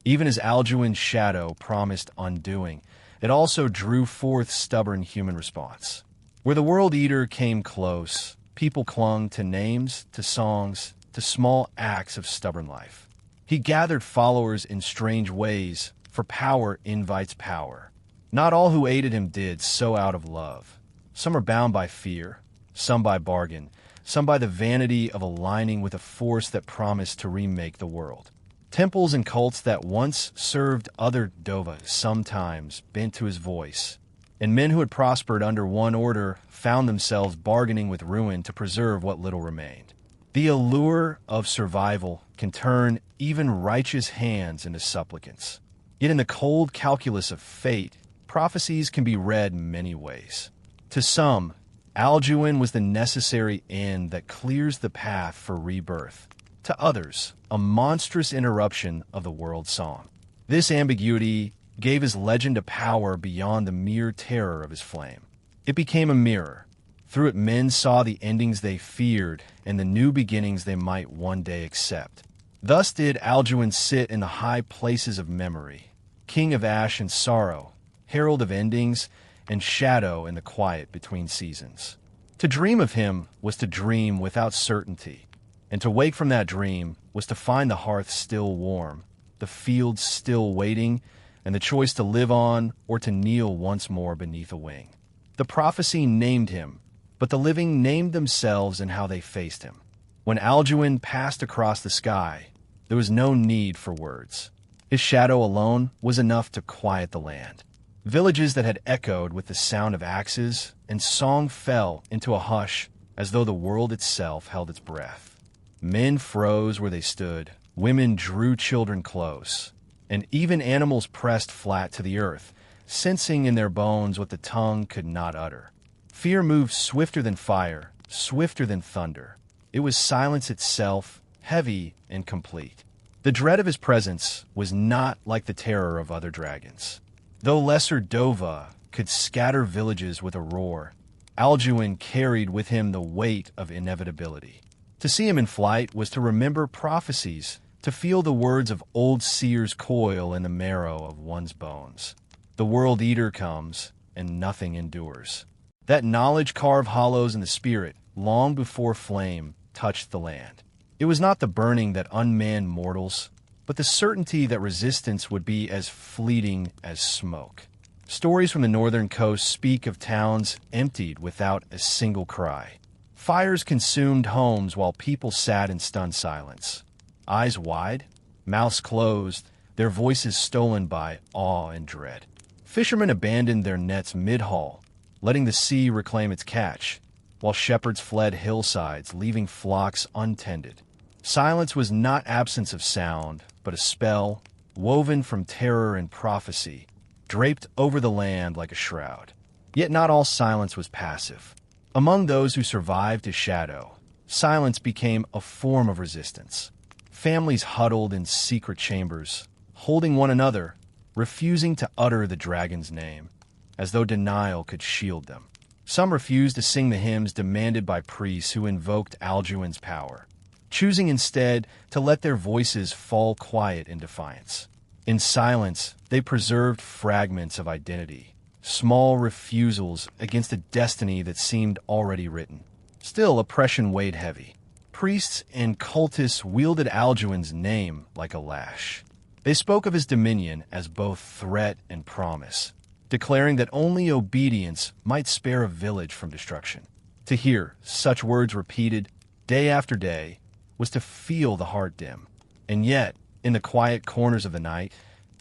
Even as Alduin's shadow promised undoing, it also drew forth stubborn human response. Where the World Eater came close, people clung to names, to songs, to small acts of stubborn life. He gathered followers in strange ways, for power invites power. Not all who aided him did so out of love. Some are bound by fear, some by bargain, some by the vanity of aligning with a force that promised to remake the world. Temples and cults that once served other Dova sometimes bent to his voice, and men who had prospered under one order found themselves bargaining with ruin to preserve what little remained. The allure of survival can turn even righteous hands into supplicants. Yet in the cold calculus of fate, prophecies can be read many ways. To some, Alduin was the necessary end that clears the path for rebirth. To others, a monstrous interruption of the world's song. This ambiguity gave his legend a power beyond the mere terror of his flame. It became a mirror. Through it, men saw the endings they feared and the new beginnings they might one day accept. Thus did Alduin sit in the high places of memory, king of ash and sorrow, herald of endings, and shadow in the quiet between seasons. To dream of him was to dream without certainty, and to wake from that dream was to find the hearth still warm, the fields still waiting, and the choice to live on or to kneel once more beneath a wing. The prophecy named him, but the living named themselves in how they faced him. When Alduin passed across the sky, there was no need for words. His shadow alone was enough to quiet the land. Villages that had echoed with the sound of axes and song fell into a hush as though the world itself held its breath. Men froze where they stood, women drew children close, and even animals pressed flat to the earth, sensing in their bones what the tongue could not utter. Fear moved swifter than fire, swifter than thunder. It was silence itself, heavy and complete. The dread of his presence was not like the terror of other dragons. Though Lesser Dova could scatter villages with a roar, Alduin carried with him the weight of inevitability. To see him in flight was to remember prophecies, to feel the words of old seers coil in the marrow of one's bones. The World Eater comes, and nothing endures. That knowledge carved hollows in the spirit long before flame touched the land. It was not the burning that unmanned mortals, but the certainty that resistance would be as fleeting as smoke. Stories from the northern coast speak of towns emptied without a single cry. Fires consumed homes while people sat in stunned silence. Eyes wide, mouths closed, their voices stolen by awe and dread. Fishermen abandoned their nets mid-haul, letting the sea reclaim its catch, while shepherds fled hillsides, leaving flocks untended. Silence was not absence of sound, but a spell, woven from terror and prophecy, draped over the land like a shroud. Yet not all silence was passive. Among those who survived his shadow, silence became a form of resistance. Families huddled in secret chambers, holding one another, refusing to utter the dragon's name, as though denial could shield them. Some refused to sing the hymns demanded by priests who invoked Alduin's power, choosing instead to let their voices fall quiet in defiance. In silence, they preserved fragments of identity, small refusals against a destiny that seemed already written. Still, oppression weighed heavy. Priests and cultists wielded Alduin's name like a lash. They spoke of his dominion as both threat and promise, declaring that only obedience might spare a village from destruction. To hear such words repeated day after day was to feel the heart dim. And yet, in the quiet corners of the night,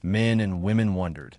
men and women wondered,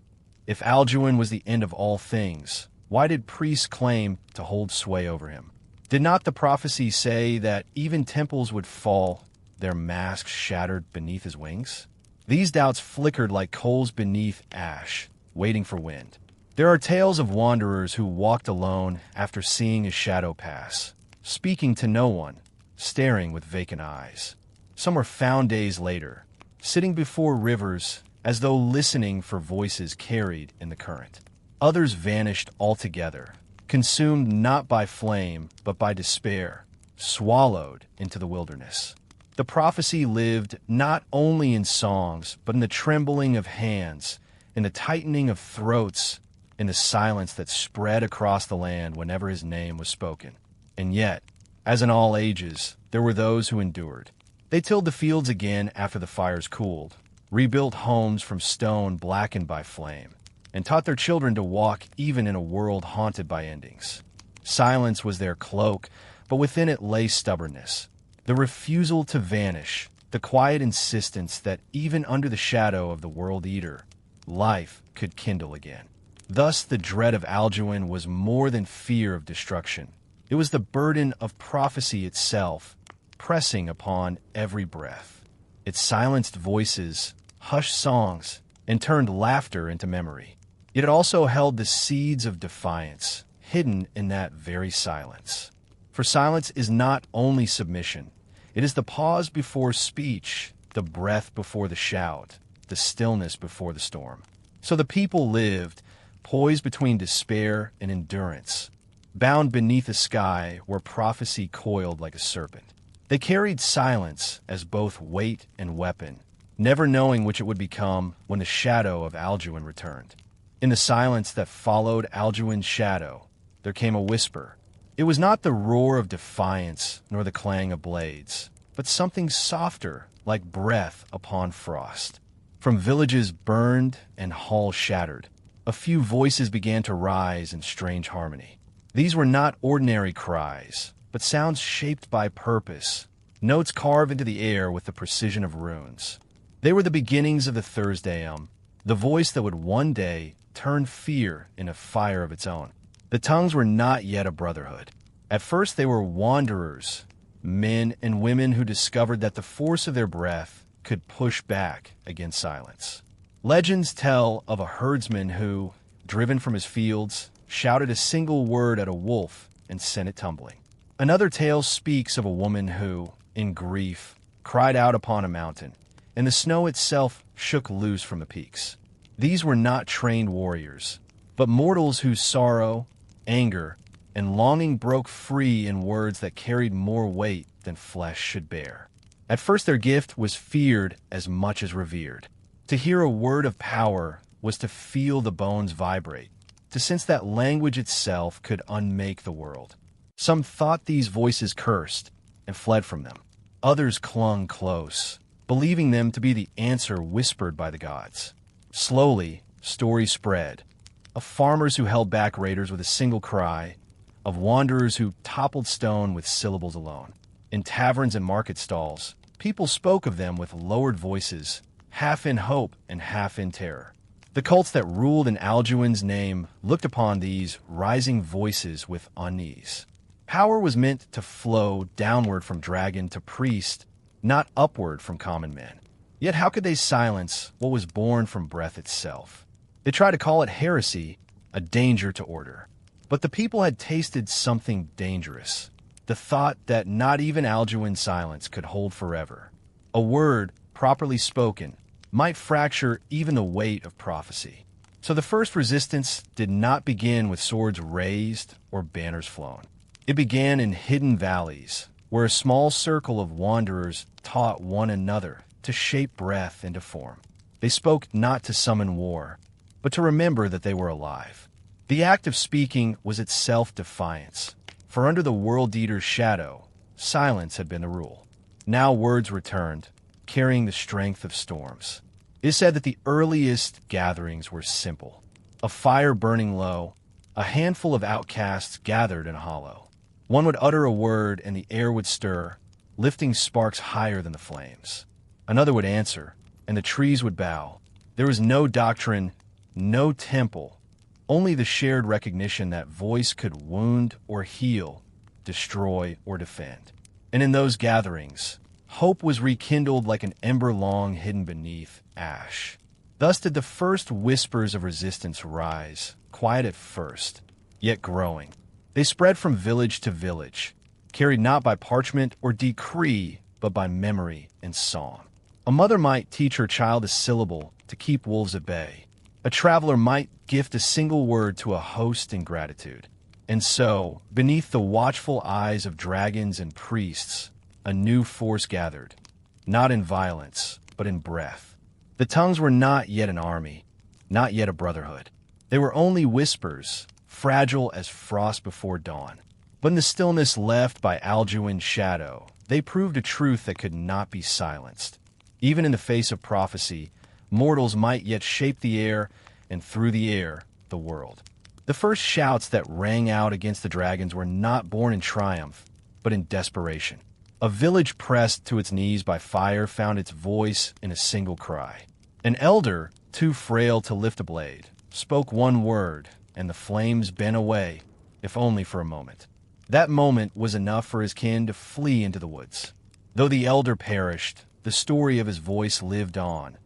if Alduin was the end of all things, why did priests claim to hold sway over him? Did not the prophecy say that even temples would fall, their masks shattered beneath his wings? These doubts flickered like coals beneath ash, waiting for wind. There are tales of wanderers who walked alone after seeing his shadow pass, speaking to no one, staring with vacant eyes. Some were found days later, sitting before rivers as though listening for voices carried in the current. Others vanished altogether, consumed not by flame but by despair, swallowed into the wilderness. The prophecy lived not only in songs, but in the trembling of hands, in the tightening of throats, in the silence that spread across the land whenever his name was spoken. And yet, as in all ages, there were those who endured. They tilled the fields again after the fires cooled, rebuilt homes from stone blackened by flame, and taught their children to walk even in a world haunted by endings. Silence was their cloak, but within it lay stubbornness, the refusal to vanish, the quiet insistence that even under the shadow of the World Eater, life could kindle again. Thus the dread of Alduin was more than fear of destruction. It was the burden of prophecy itself, pressing upon every breath. It silenced voices, hushed songs, and turned laughter into memory. Yet it also held the seeds of defiance, hidden in that very silence. For silence is not only submission. It is the pause before speech, the breath before the shout, the stillness before the storm. So the people lived, poised between despair and endurance, bound beneath a sky where prophecy coiled like a serpent. They carried silence as both weight and weapon, never knowing which it would become when the shadow of Alduin returned. In the silence that followed Alduin's shadow, there came a whisper. It was not the roar of defiance nor the clang of blades, but something softer, like breath upon frost. From villages burned and halls shattered, a few voices began to rise in strange harmony. These were not ordinary cries, but sounds shaped by purpose, notes carved into the air with the precision of runes. They were the beginnings of the thu'um, the voice that would one day turn fear in a fire of its own. The tongues were not yet a brotherhood. At first they were wanderers, men and women who discovered that the force of their breath could push back against silence. Legends tell of a herdsman who, driven from his fields, shouted a single word at a wolf and sent it tumbling. Another tale speaks of a woman who, in grief, cried out upon a mountain, and the snow itself shook loose from the peaks. These were not trained warriors. but mortals whose sorrow, anger, and longing broke free in words that carried more weight than flesh should bear. At first their gift was feared as much as revered. To hear a word of power was to feel the bones vibrate, to sense that language itself could unmake the world. Some thought these voices cursed and fled from them. Others clung close, believing them to be the answer whispered by the gods. Slowly, stories spread, of farmers who held back raiders with a single cry, of wanderers who toppled stone with syllables alone. In taverns and market stalls, people spoke of them with lowered voices, half in hope and half in terror. The cults that ruled in Alduin's name looked upon these rising voices with unease. Power was meant to flow downward from dragon to priest, not upward from common men. Yet how could they silence what was born from breath itself? They tried to call it heresy, a danger to order. But the people had tasted something dangerous, the thought that not even Alduin's silence could hold forever. A word, properly spoken, might fracture even the weight of prophecy. So the first resistance did not begin with swords raised or banners flown. It began in hidden valleys, where a small circle of wanderers taught one another to shape breath into form. They spoke not to summon war, but to remember that they were alive. The act of speaking was itself defiance, for under the world eater's shadow, silence had been the rule. Now words returned, carrying the strength of storms. It is said that the earliest gatherings were simple. A fire burning low, a handful of outcasts gathered in a hollow. One would utter a word and the air would stir, lifting sparks higher than the flames. Another would answer, and the trees would bow. There was no doctrine, no temple, only the shared recognition that voice could wound or heal, destroy or defend. And in those gatherings, hope was rekindled like an ember long hidden beneath ash. Thus did the first whispers of resistance rise, quiet at first, yet growing. They spread from village to village, carried not by parchment or decree, but by memory and song. A mother might teach her child a syllable to keep wolves at bay. A traveler might gift a single word to a host in gratitude. And so, beneath the watchful eyes of dragons and priests, a new force gathered, not in violence, but in breath. The tongues were not yet an army, not yet a brotherhood. They were only whispers, fragile as frost before dawn. But in the stillness left by Alduin's shadow, they proved a truth that could not be silenced. Even in the face of prophecy, mortals might yet shape the air, and through the air, the world. The first shouts that rang out against the dragons were not born in triumph, but in desperation. A village pressed to its knees by fire found its voice in a single cry. An elder, too frail to lift a blade, spoke one word, and the flames bent away, if only for a moment. That moment was enough for his kin to flee into the woods. Though the elder perished, the story of his voice lived on,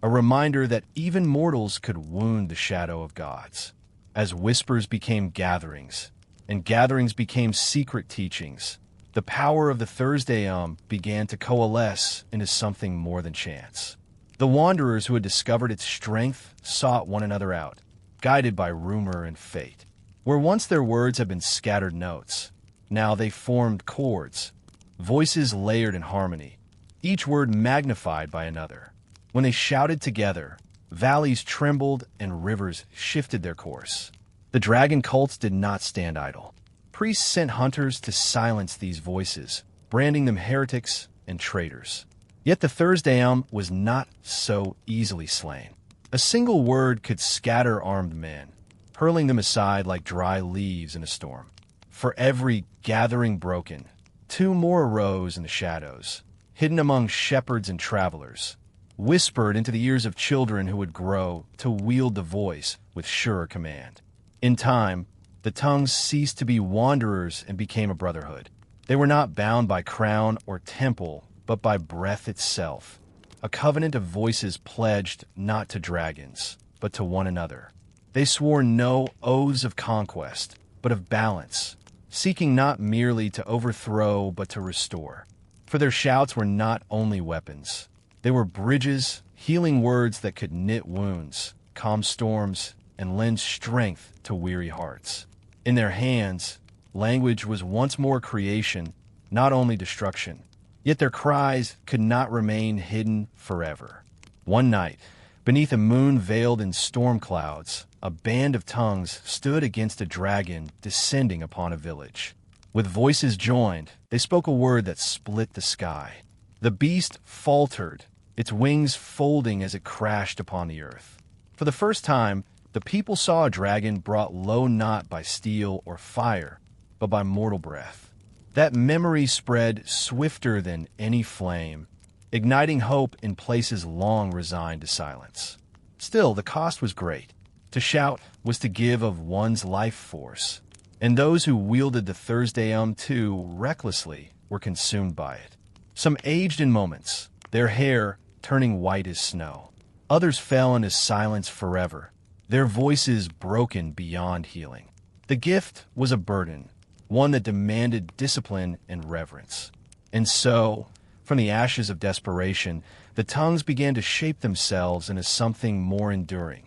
a reminder that even mortals could wound the shadow of gods. As whispers became gatherings, and gatherings became secret teachings, the power of the thu'um began to coalesce into something more than chance. The wanderers who had discovered its strength sought one another out, guided by rumor and fate. Where once their words had been scattered notes, now they formed chords, voices layered in harmony, each word magnified by another. When they shouted together, valleys trembled and rivers shifted their course. The dragon cults did not stand idle. Priests sent hunters to silence these voices, branding them heretics and traitors. Yet the thu'um was not so easily slain. A single word could scatter armed men, hurling them aside like dry leaves in a storm. For every gathering broken, two more arose in the shadows, hidden among shepherds and travelers, whispered into the ears of children who would grow to wield the voice with surer command. In time, the tongues ceased to be wanderers and became a brotherhood. They were not bound by crown or temple, but by breath itself, a covenant of voices pledged not to dragons, but to one another. They swore no oaths of conquest, but of balance, seeking not merely to overthrow, but to restore. For their shouts were not only weapons. They were bridges, healing words that could knit wounds, calm storms, and lend strength to weary hearts. In their hands, language was once more creation, not only destruction. Yet their cries could not remain hidden forever. One night, beneath a moon veiled in storm clouds, a band of tongues stood against a dragon descending upon a village. With voices joined, they spoke a word that split the sky. The beast faltered, its wings folding as it crashed upon the earth. For the first time, the people saw a dragon brought low not by steel or fire, but by mortal breath. That memory spread swifter than any flame, igniting hope in places long resigned to silence. Still, the cost was great. To shout was to give of one's life force, and those who wielded the thu'um too recklessly were consumed by it. Some aged in moments, their hair turning white as snow. Others fell into silence forever, their voices broken beyond healing. The gift was a burden, one that demanded discipline and reverence. And so, from the ashes of desperation, the tongues began to shape themselves into something more enduring.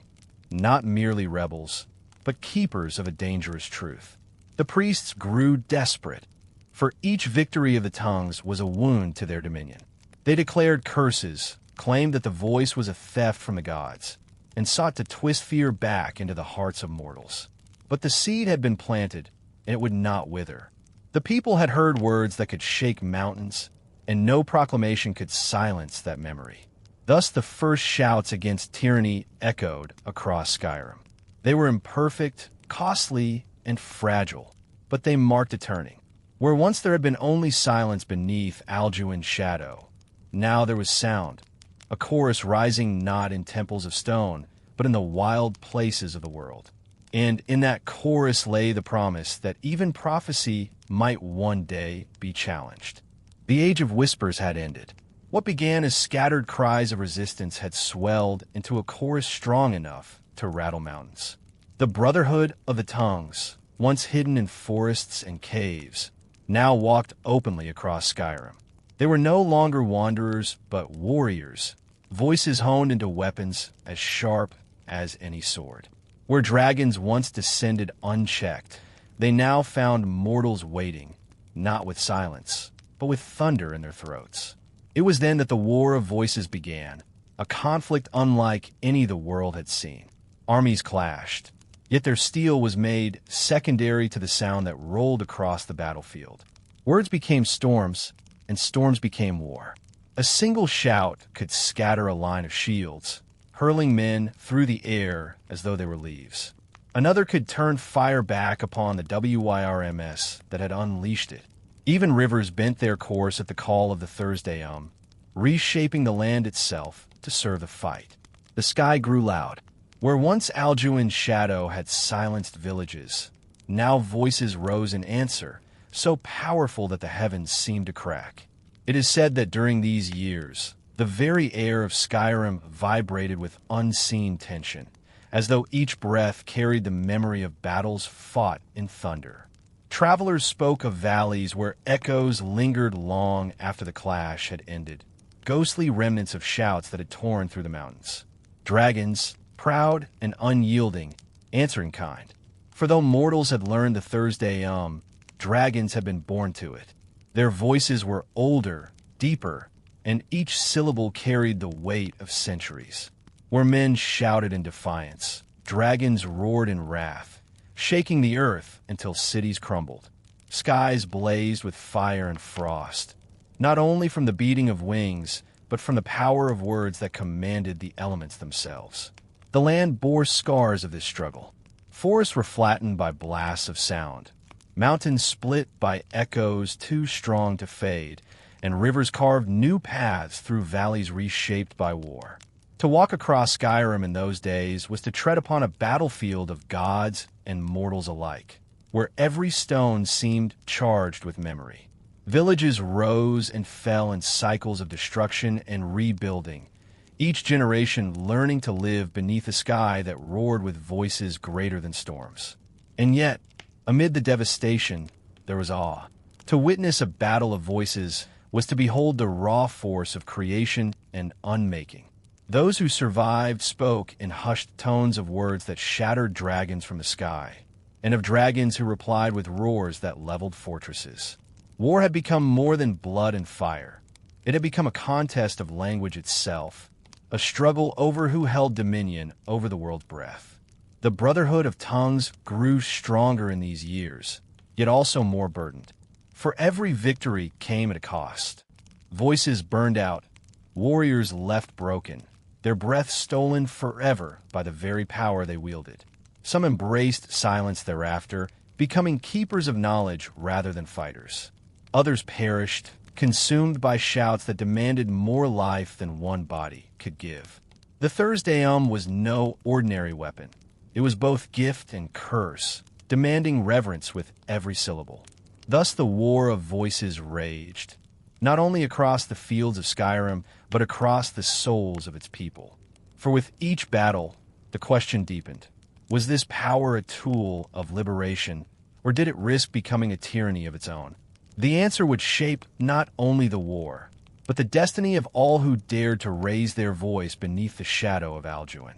Not merely rebels, but keepers of a dangerous truth. The priests grew desperate, for each victory of the tongues was a wound to their dominion. They declared curses, claimed that the voice was a theft from the gods, and sought to twist fear back into the hearts of mortals. But the seed had been planted, and it would not wither. The people had heard words that could shake mountains, and no proclamation could silence that memory. Thus the first shouts against tyranny echoed across Skyrim. They were imperfect, costly, and fragile, but they marked a turning. Where once there had been only silence beneath Alduin's shadow, now there was sound, a chorus rising not in temples of stone, but in the wild places of the world. And in that chorus lay the promise that even prophecy might one day be challenged. The age of whispers had ended. What began as scattered cries of resistance had swelled into a chorus strong enough to rattle mountains. The brotherhood of the tongues, once hidden in forests and caves, now walked openly across Skyrim. They were no longer wanderers, but warriors, voices honed into weapons as sharp as any sword. Where dragons once descended unchecked, they now found mortals waiting, not with silence, but with thunder in their throats. It was then that the War of Voices began, a conflict unlike any the world had seen. Armies clashed, yet their steel was made secondary to the sound that rolled across the battlefield. Words became storms, and storms became war. A single shout could scatter a line of shields, hurling men through the air as though they were leaves. Another could turn fire back upon the WYRMS that had unleashed it. Even rivers bent their course at the call of the thu'um, reshaping the land itself to serve the fight. The sky grew loud. Where once Alduin's shadow had silenced villages, now voices rose in answer, so powerful that the heavens seemed to crack. It is said that during these years, the very air of Skyrim vibrated with unseen tension, as though each breath carried the memory of battles fought in thunder. Travelers spoke of valleys where echoes lingered long after the clash had ended, ghostly remnants of shouts that had torn through the mountains. Dragons, proud and unyielding, answering kind. For though mortals had learned the thu'um, dragons had been born to it. Their voices were older, deeper, and each syllable carried the weight of centuries. Where men shouted in defiance, dragons roared in wrath, shaking the earth until cities crumbled. Skies blazed with fire and frost, not only from the beating of wings, but from the power of words that commanded the elements themselves. The land bore scars of this struggle. Forests were flattened by blasts of sound, mountains split by echoes too strong to fade, and rivers carved new paths through valleys reshaped by war. To walk across Skyrim in those days was to tread upon a battlefield of gods and mortals alike, where every stone seemed charged with memory. Villages rose and fell in cycles of destruction and rebuilding, each generation learning to live beneath a sky that roared with voices greater than storms. And yet, amid the devastation, there was awe. To witness a battle of voices was to behold the raw force of creation and unmaking. Those who survived spoke in hushed tones of words that shattered dragons from the sky, and of dragons who replied with roars that leveled fortresses. War had become more than blood and fire. It had become a contest of language itself, a struggle over who held dominion over the world's breath. The brotherhood of tongues grew stronger in these years, yet also more burdened. For every victory came at a cost. Voices burned out, warriors left broken, their breath stolen forever by the very power they wielded. Some embraced silence thereafter, becoming keepers of knowledge rather than fighters. Others perished, consumed by shouts that demanded more life than one body could give. The thu'um was no ordinary weapon. It was both gift and curse, demanding reverence with every syllable. Thus the war of voices raged, not only across the fields of Skyrim, but across the souls of its people. For with each battle, the question deepened. Was this power a tool of liberation, or did it risk becoming a tyranny of its own? The answer would shape not only the war, but the destiny of all who dared to raise their voice beneath the shadow of Alduin.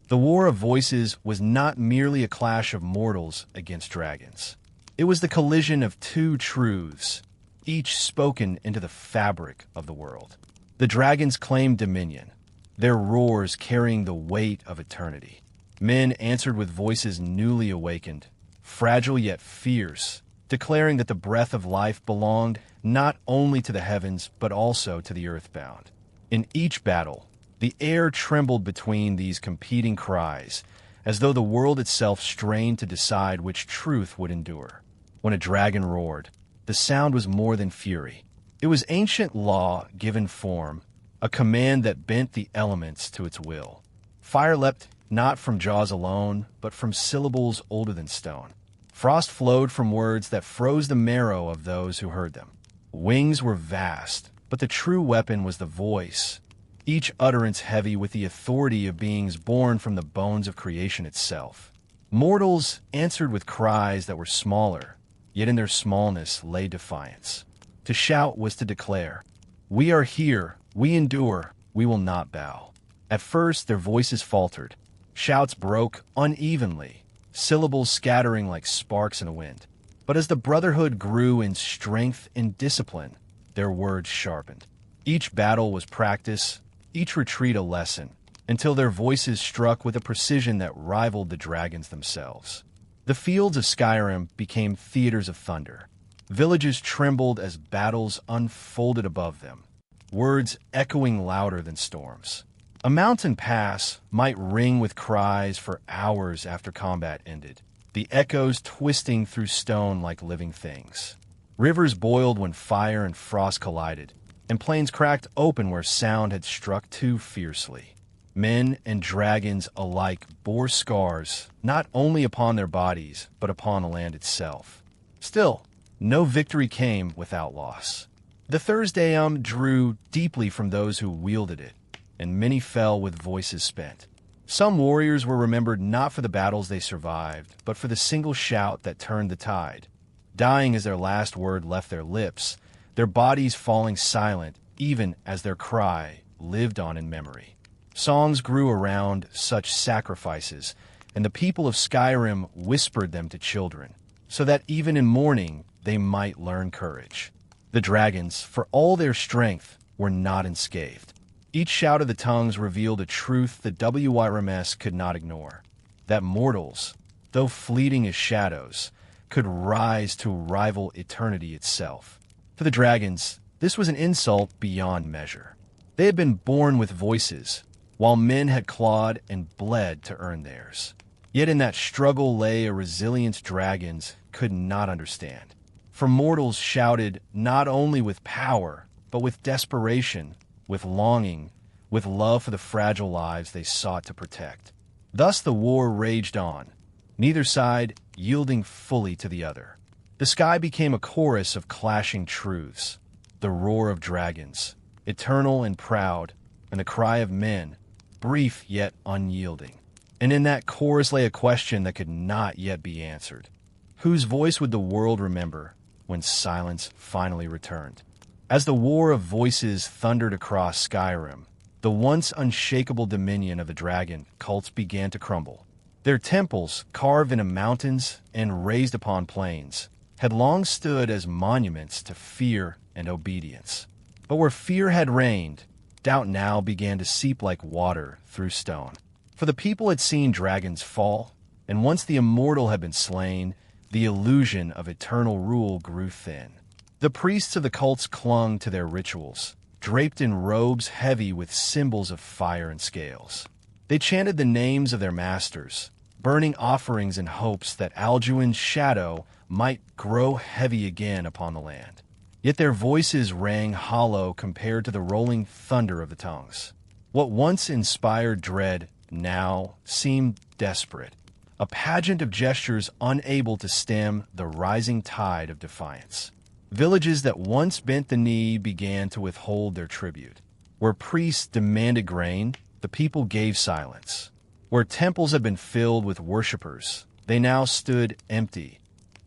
The War of Voices was not merely a clash of mortals against dragons. It was the collision of two truths, each spoken into the fabric of the world. The dragons claimed dominion, their roars carrying the weight of eternity. Men answered with voices newly awakened, fragile yet fierce, declaring that the breath of life belonged not only to the heavens, but also to the earthbound. In each battle, the air trembled between these competing cries, as though the world itself strained to decide which truth would endure. When a dragon roared, the sound was more than fury. It was ancient law given form, a command that bent the elements to its will. Fire leapt not from jaws alone, but from syllables older than stone. Frost flowed from words that froze the marrow of those who heard them. Wings were vast, but the true weapon was the voice, each utterance heavy with the authority of beings born from the bones of creation itself. Mortals answered with cries that were smaller, yet in their smallness lay defiance. To shout was to declare, "We are here, we endure, we will not bow." At first their voices faltered. Shouts broke unevenly, syllables scattering like sparks in a wind. But as the brotherhood grew in strength and discipline, their words sharpened. Each battle was practice, each retreat a lesson, until their voices struck with a precision that rivaled the dragons themselves. The fields of Skyrim became theaters of thunder. Villages trembled as battles unfolded above them, words echoing louder than storms. A mountain pass might ring with cries for hours after combat ended, the echoes twisting through stone like living things. Rivers boiled when fire and frost collided, and plains cracked open where sound had struck too fiercely. Men and dragons alike bore scars not only upon their bodies, but upon the land itself. Still, no victory came without loss. The thu'um drew deeply from those who wielded it, and many fell with voices spent. Some warriors were remembered not for the battles they survived, but for the single shout that turned the tide. Dying as their last word left their lips, their bodies falling silent even as their cry lived on in memory. Songs grew around such sacrifices, and the people of Skyrim whispered them to children, so that even in mourning they might learn courage. The dragons, for all their strength, were not unscathed. Each shout of the tongues revealed a truth the WRMS could not ignore, that mortals, though fleeting as shadows, could rise to rival eternity itself. To the dragons, this was an insult beyond measure. They had been born with voices, while men had clawed and bled to earn theirs. Yet in that struggle lay a resilience dragons could not understand. For mortals shouted not only with power, but with desperation, with longing, with love for the fragile lives they sought to protect. Thus the war raged on, neither side yielding fully to the other. The sky became a chorus of clashing truths, the roar of dragons, eternal and proud, and the cry of men, brief yet unyielding. And in that chorus lay a question that could not yet be answered. Whose voice would the world remember when silence finally returned? As the war of voices thundered across Skyrim, the once unshakable dominion of the dragon cults began to crumble. Their temples, carved into mountains and raised upon plains, had long stood as monuments to fear and obedience. But where fear had reigned, doubt now began to seep like water through stone. For the people had seen dragons fall, and once the immortal had been slain, the illusion of eternal rule grew thin. The priests of the cults clung to their rituals, draped in robes heavy with symbols of fire and scales. They chanted the names of their masters, burning offerings in hopes that Alduin's shadow might grow heavy again upon the land. Yet their voices rang hollow compared to the rolling thunder of the tongues. What once inspired dread now seemed desperate, a pageant of gestures unable to stem the rising tide of defiance. Villages that once bent the knee began to withhold their tribute. Where priests demanded grain, the people gave silence. Where temples had been filled with worshippers, they now stood empty,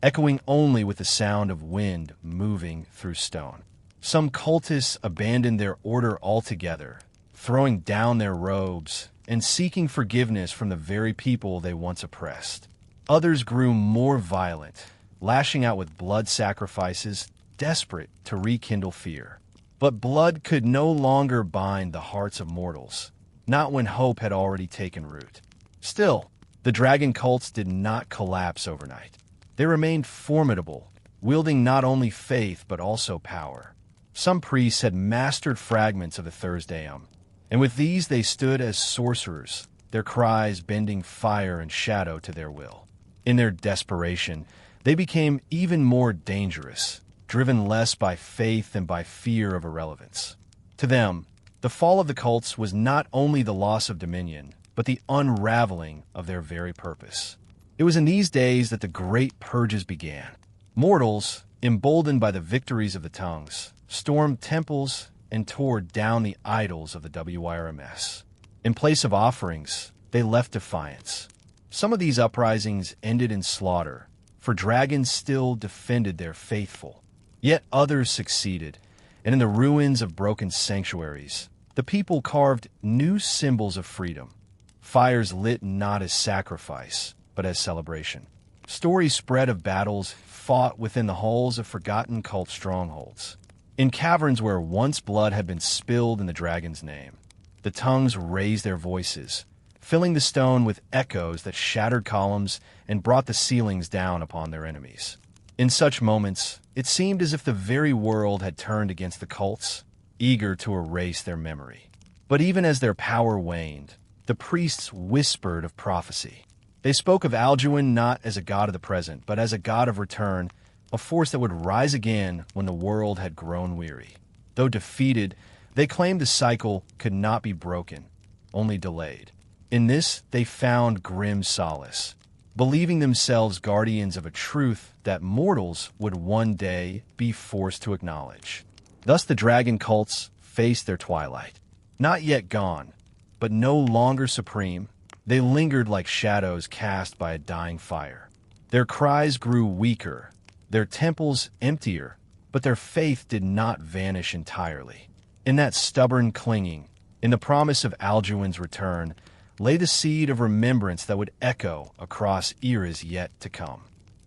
echoing only with the sound of wind moving through stone. Some cultists abandoned their order altogether, throwing down their robes and seeking forgiveness from the very people they once oppressed. Others grew more violent, lashing out with blood sacrifices, desperate to rekindle fear. But blood could no longer bind the hearts of mortals, not when hope had already taken root. Still, the dragon cults did not collapse overnight. They remained formidable, wielding not only faith but also power. Some priests had mastered fragments of the thu'um, and with these they stood as sorcerers, their cries bending fire and shadow to their will. In their desperation, they became even more dangerous, driven less by faith than by fear of irrelevance. To them, the fall of the cults was not only the loss of dominion, but the unraveling of their very purpose. It was in these days that the great purges began. Mortals, emboldened by the victories of the tongues, stormed temples and tore down the idols of the WIRMS. In place of offerings, they left defiance. Some of these uprisings ended in slaughter, for dragons still defended their faithful. Yet others succeeded, and in the ruins of broken sanctuaries, the people carved new symbols of freedom. Fires lit not as sacrifice, but as celebration. Stories spread of battles fought within the halls of forgotten cult strongholds. In caverns where once blood had been spilled in the dragon's name, the tongues raised their voices, filling the stone with echoes that shattered columns and brought the ceilings down upon their enemies. In such moments, it seemed as if the very world had turned against the cults, eager to erase their memory. But even as their power waned, the priests whispered of prophecy. They spoke of Alduin not as a god of the present, but as a god of return, a force that would rise again when the world had grown weary. Though defeated, they claimed the cycle could not be broken, only delayed. In this, they found grim solace, believing themselves guardians of a truth that mortals would one day be forced to acknowledge. Thus the dragon cults faced their twilight. Not yet gone, but no longer supreme, they lingered like shadows cast by a dying fire. Their cries grew weaker, their temples emptier, but their faith did not vanish entirely. In that stubborn clinging, in the promise of Alduin's return, lay the seed of remembrance that would echo across eras yet to come.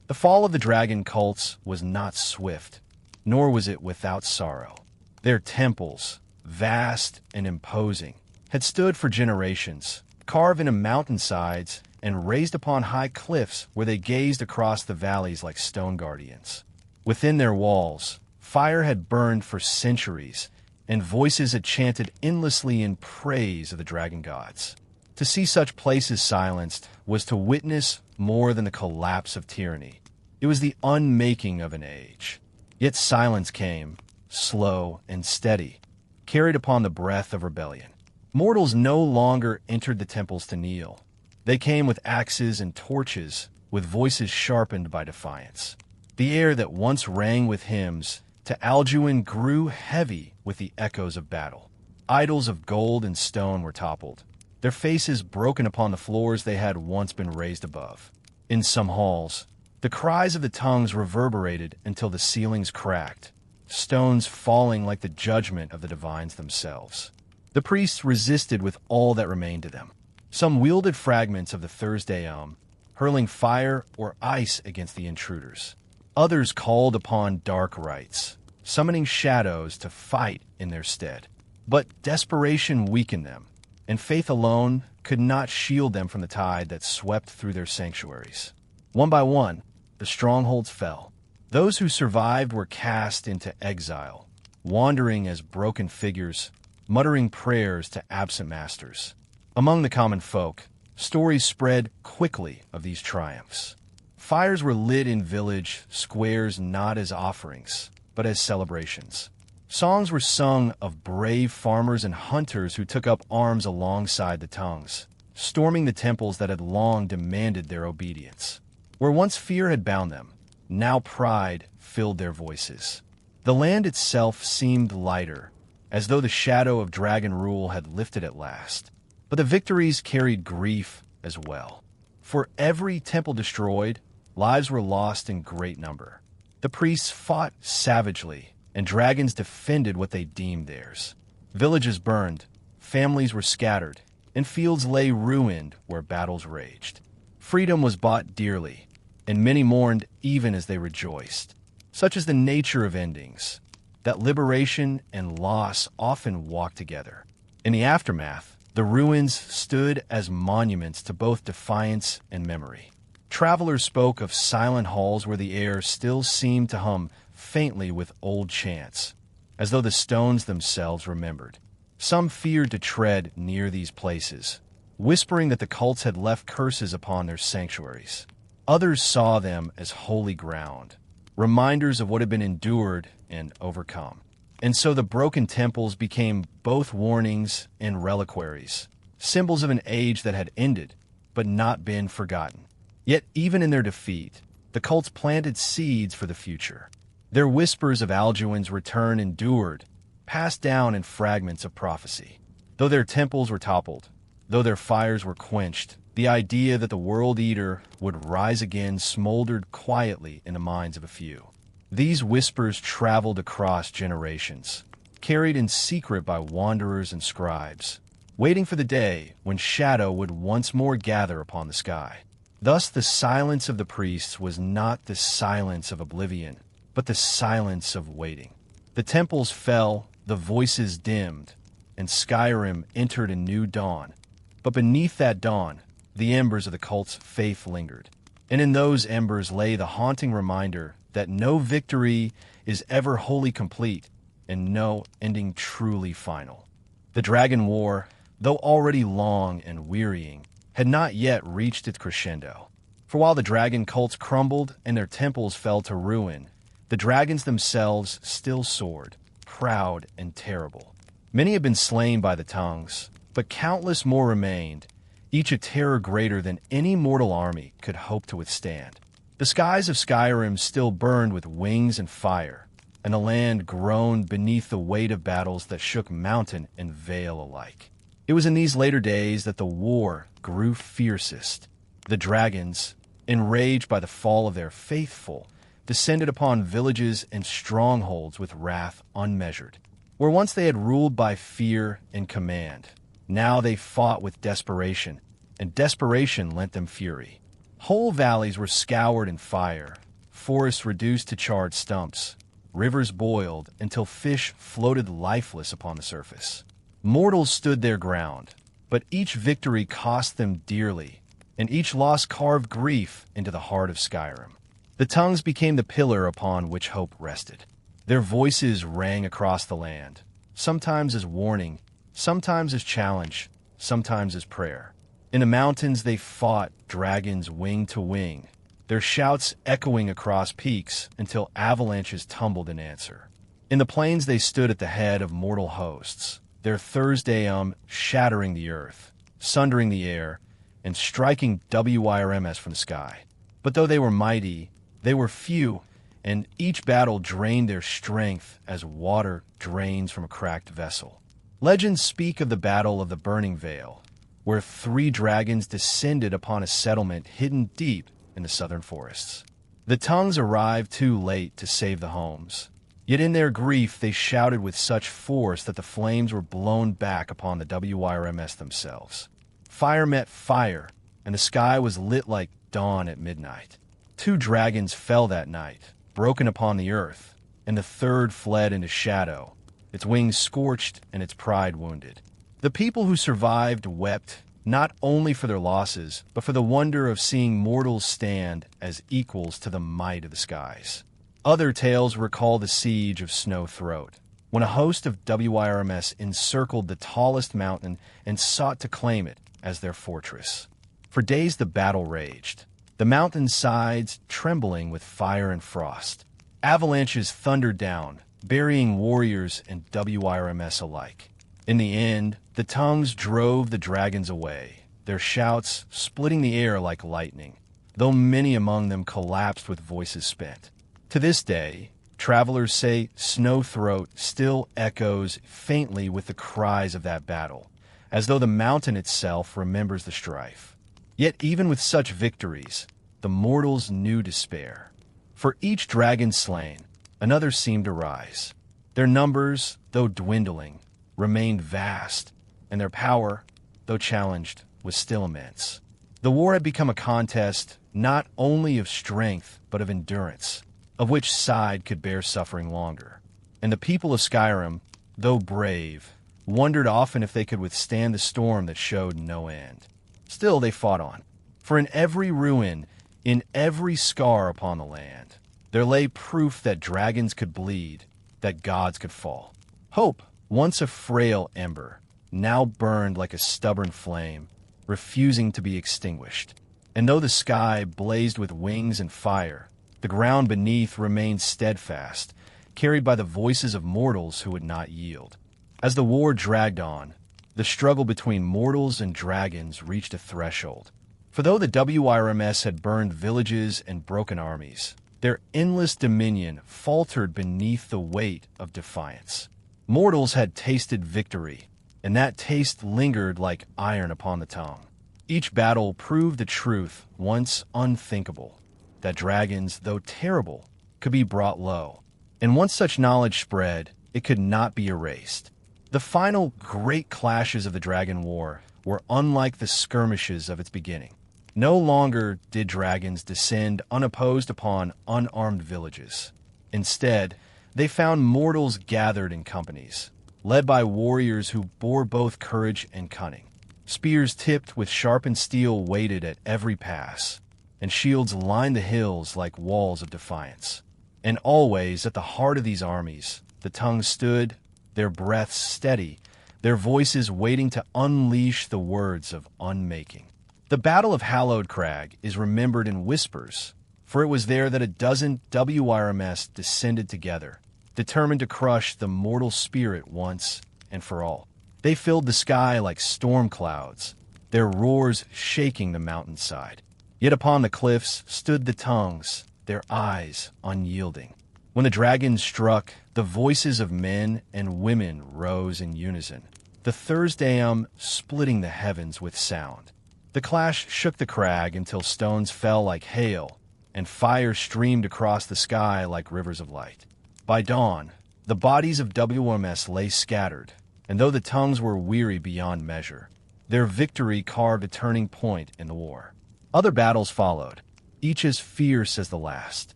The fall of the dragon cults was not swift, nor was it without sorrow. Their temples, vast and imposing, had stood for generations, carved into mountainsides and raised upon high cliffs where they gazed across the valleys like stone guardians. Within their walls, fire had burned for centuries, and voices had chanted endlessly in praise of the dragon gods. To see such places silenced was to witness more than the collapse of tyranny. It was the unmaking of an age. Yet silence came, slow and steady, carried upon the breath of rebellion. Mortals no longer entered the temples to kneel. They came with axes and torches, with voices sharpened by defiance. The air that once rang with hymns to Alduin grew heavy with the echoes of battle. Idols of gold and stone were toppled, their faces broken upon the floors they had once been raised above. In some halls, the cries of the tongues reverberated until the ceilings cracked, stones falling like the judgment of the divines themselves. The priests resisted with all that remained to them. Some wielded fragments of the thu'um, hurling fire or ice against the intruders. Others called upon dark rites, summoning shadows to fight in their stead. But desperation weakened them, and faith alone could not shield them from the tide that swept through their sanctuaries. One by one, the strongholds fell. Those who survived were cast into exile, wandering as broken figures, muttering prayers to absent masters. Among the common folk, stories spread quickly of these triumphs. Fires were lit in village squares not as offerings, but as celebrations. Songs were sung of brave farmers and hunters who took up arms alongside the tongues, storming the temples that had long demanded their obedience. Where once fear had bound them, now pride filled their voices. The land itself seemed lighter, as though the shadow of dragon rule had lifted at last. But the victories carried grief as well. For every temple destroyed, lives were lost in great number. The priests fought savagely, and dragons defended what they deemed theirs. Villages burned, families were scattered, and fields lay ruined where battles raged. Freedom was bought dearly, and many mourned even as they rejoiced. Such is the nature of endings, that liberation and loss often walk together. In the aftermath, the ruins stood as monuments to both defiance and memory. Travelers spoke of silent halls where the air still seemed to hum faintly with old chants, as though the stones themselves remembered. Some feared to tread near these places, whispering that the cults had left curses upon their sanctuaries. Others saw them as holy ground, reminders of what had been endured and overcome. And so the broken temples became both warnings and reliquaries, symbols of an age that had ended, but not been forgotten. Yet even in their defeat, the cults planted seeds for the future. Their whispers of Alduin's return endured, passed down in fragments of prophecy. Though their temples were toppled, though their fires were quenched, the idea that the World Eater would rise again smoldered quietly in the minds of a few. These whispers traveled across generations, carried in secret by wanderers and scribes, waiting for the day when shadow would once more gather upon the sky. Thus the silence of the priests was not the silence of oblivion, but the silence of waiting. The temples fell, the voices dimmed, and Skyrim entered a new dawn. But beneath that dawn, the embers of the cult's faith lingered. And in those embers lay the haunting reminder that no victory is ever wholly complete and no ending truly final. The Dragon War, though already long and wearying, had not yet reached its crescendo. For while the dragon cults crumbled and their temples fell to ruin, the dragons themselves still soared, proud and terrible. Many had been slain by the tongues, but countless more remained, each a terror greater than any mortal army could hope to withstand. The skies of Skyrim still burned with wings and fire, and the land groaned beneath the weight of battles that shook mountain and vale alike. It was in these later days that the war grew fiercest. The dragons, enraged by the fall of their faithful, descended upon villages and strongholds with wrath unmeasured. Where once they had ruled by fear and command, now they fought with desperation, and desperation lent them fury. Whole valleys were scoured in fire, forests reduced to charred stumps, rivers boiled until fish floated lifeless upon the surface. Mortals stood their ground, but each victory cost them dearly, and each loss carved grief into the heart of Skyrim. The tongues became the pillar upon which hope rested. Their voices rang across the land, sometimes as warning, sometimes as challenge, sometimes as prayer. In the mountains they fought dragons wing to wing, their shouts echoing across peaks until avalanches tumbled in answer. In the plains they stood at the head of mortal hosts, their thu'um shattering the earth, sundering the air, and striking WIRMS from the sky. But though they were mighty, they were few, and each battle drained their strength as water drains from a cracked vessel. Legends speak of the Battle of the Burning Vale, where 3 dragons descended upon a settlement hidden deep in the southern forests. The tongues arrived too late to save the homes, Yet in their grief they shouted with such force that the flames were blown back upon the WYRMS themselves. Fire met fire, and the sky was lit like dawn at midnight. 2 dragons fell that night, broken upon the earth, and the third fled into shadow, its wings scorched and its pride wounded. The people who survived wept, not only for their losses, but for the wonder of seeing mortals stand as equals to the might of the skies. Other tales recall the siege of Snow Throat, when a host of WYRMS encircled the tallest mountain and sought to claim it as their fortress. For days the battle raged, the mountain sides trembling with fire and frost. Avalanches thundered down, burying warriors and WYRMS alike. In the end, the tongues drove the dragons away, their shouts splitting the air like lightning, though many among them collapsed with voices spent. To this day, travelers say Snow Throat still echoes faintly with the cries of that battle, as though the mountain itself remembers the strife. Yet even with such victories, the mortals knew despair. For each dragon slain, another seemed to rise. Their numbers, though dwindling, remained vast, and their power, though challenged, was still immense. The war had become a contest not only of strength, but of endurance, of which side could bear suffering longer. And the people of Skyrim, though brave, wondered often if they could withstand the storm that showed no end. Still they fought on, for in every ruin, in every scar upon the land, there lay proof that dragons could bleed, that gods could fall. Hope, once a frail ember, now burned like a stubborn flame, refusing to be extinguished. And though the sky blazed with wings and fire, the ground beneath remained steadfast, carried by the voices of mortals who would not yield. As the war dragged on, the struggle between mortals and dragons reached a threshold. For though the WYRMS had burned villages and broken armies, their endless dominion faltered beneath the weight of defiance. Mortals had tasted victory, and that taste lingered like iron upon the tongue. Each battle proved the truth, once unthinkable, that dragons, though terrible, could be brought low. And once such knowledge spread, it could not be erased. The final great clashes of the Dragon War were unlike the skirmishes of its beginning. No longer did dragons descend unopposed upon unarmed villages. Instead, they found mortals gathered in companies, led by warriors who bore both courage and cunning. Spears tipped with sharpened steel waited at every pass, and shields lined the hills like walls of defiance. And always at the heart of these armies, the tongues stood, their breaths steady, their voices waiting to unleash the words of unmaking. The Battle of Hallowed Crag is remembered in whispers, for it was there that a dozen WYRMS descended together, determined to crush the mortal spirit once and for all. They filled the sky like storm clouds, their roars shaking the mountainside. Yet upon the cliffs stood the tongues, their eyes unyielding. When the dragons struck, the voices of men and women rose in unison, the thu'um splitting the heavens with sound. The clash shook the crag until stones fell like hail, and fire streamed across the sky like rivers of light. By dawn, the bodies of WMS lay scattered, and though the tongues were weary beyond measure, their victory carved a turning point in the war. Other battles followed, each as fierce as the last.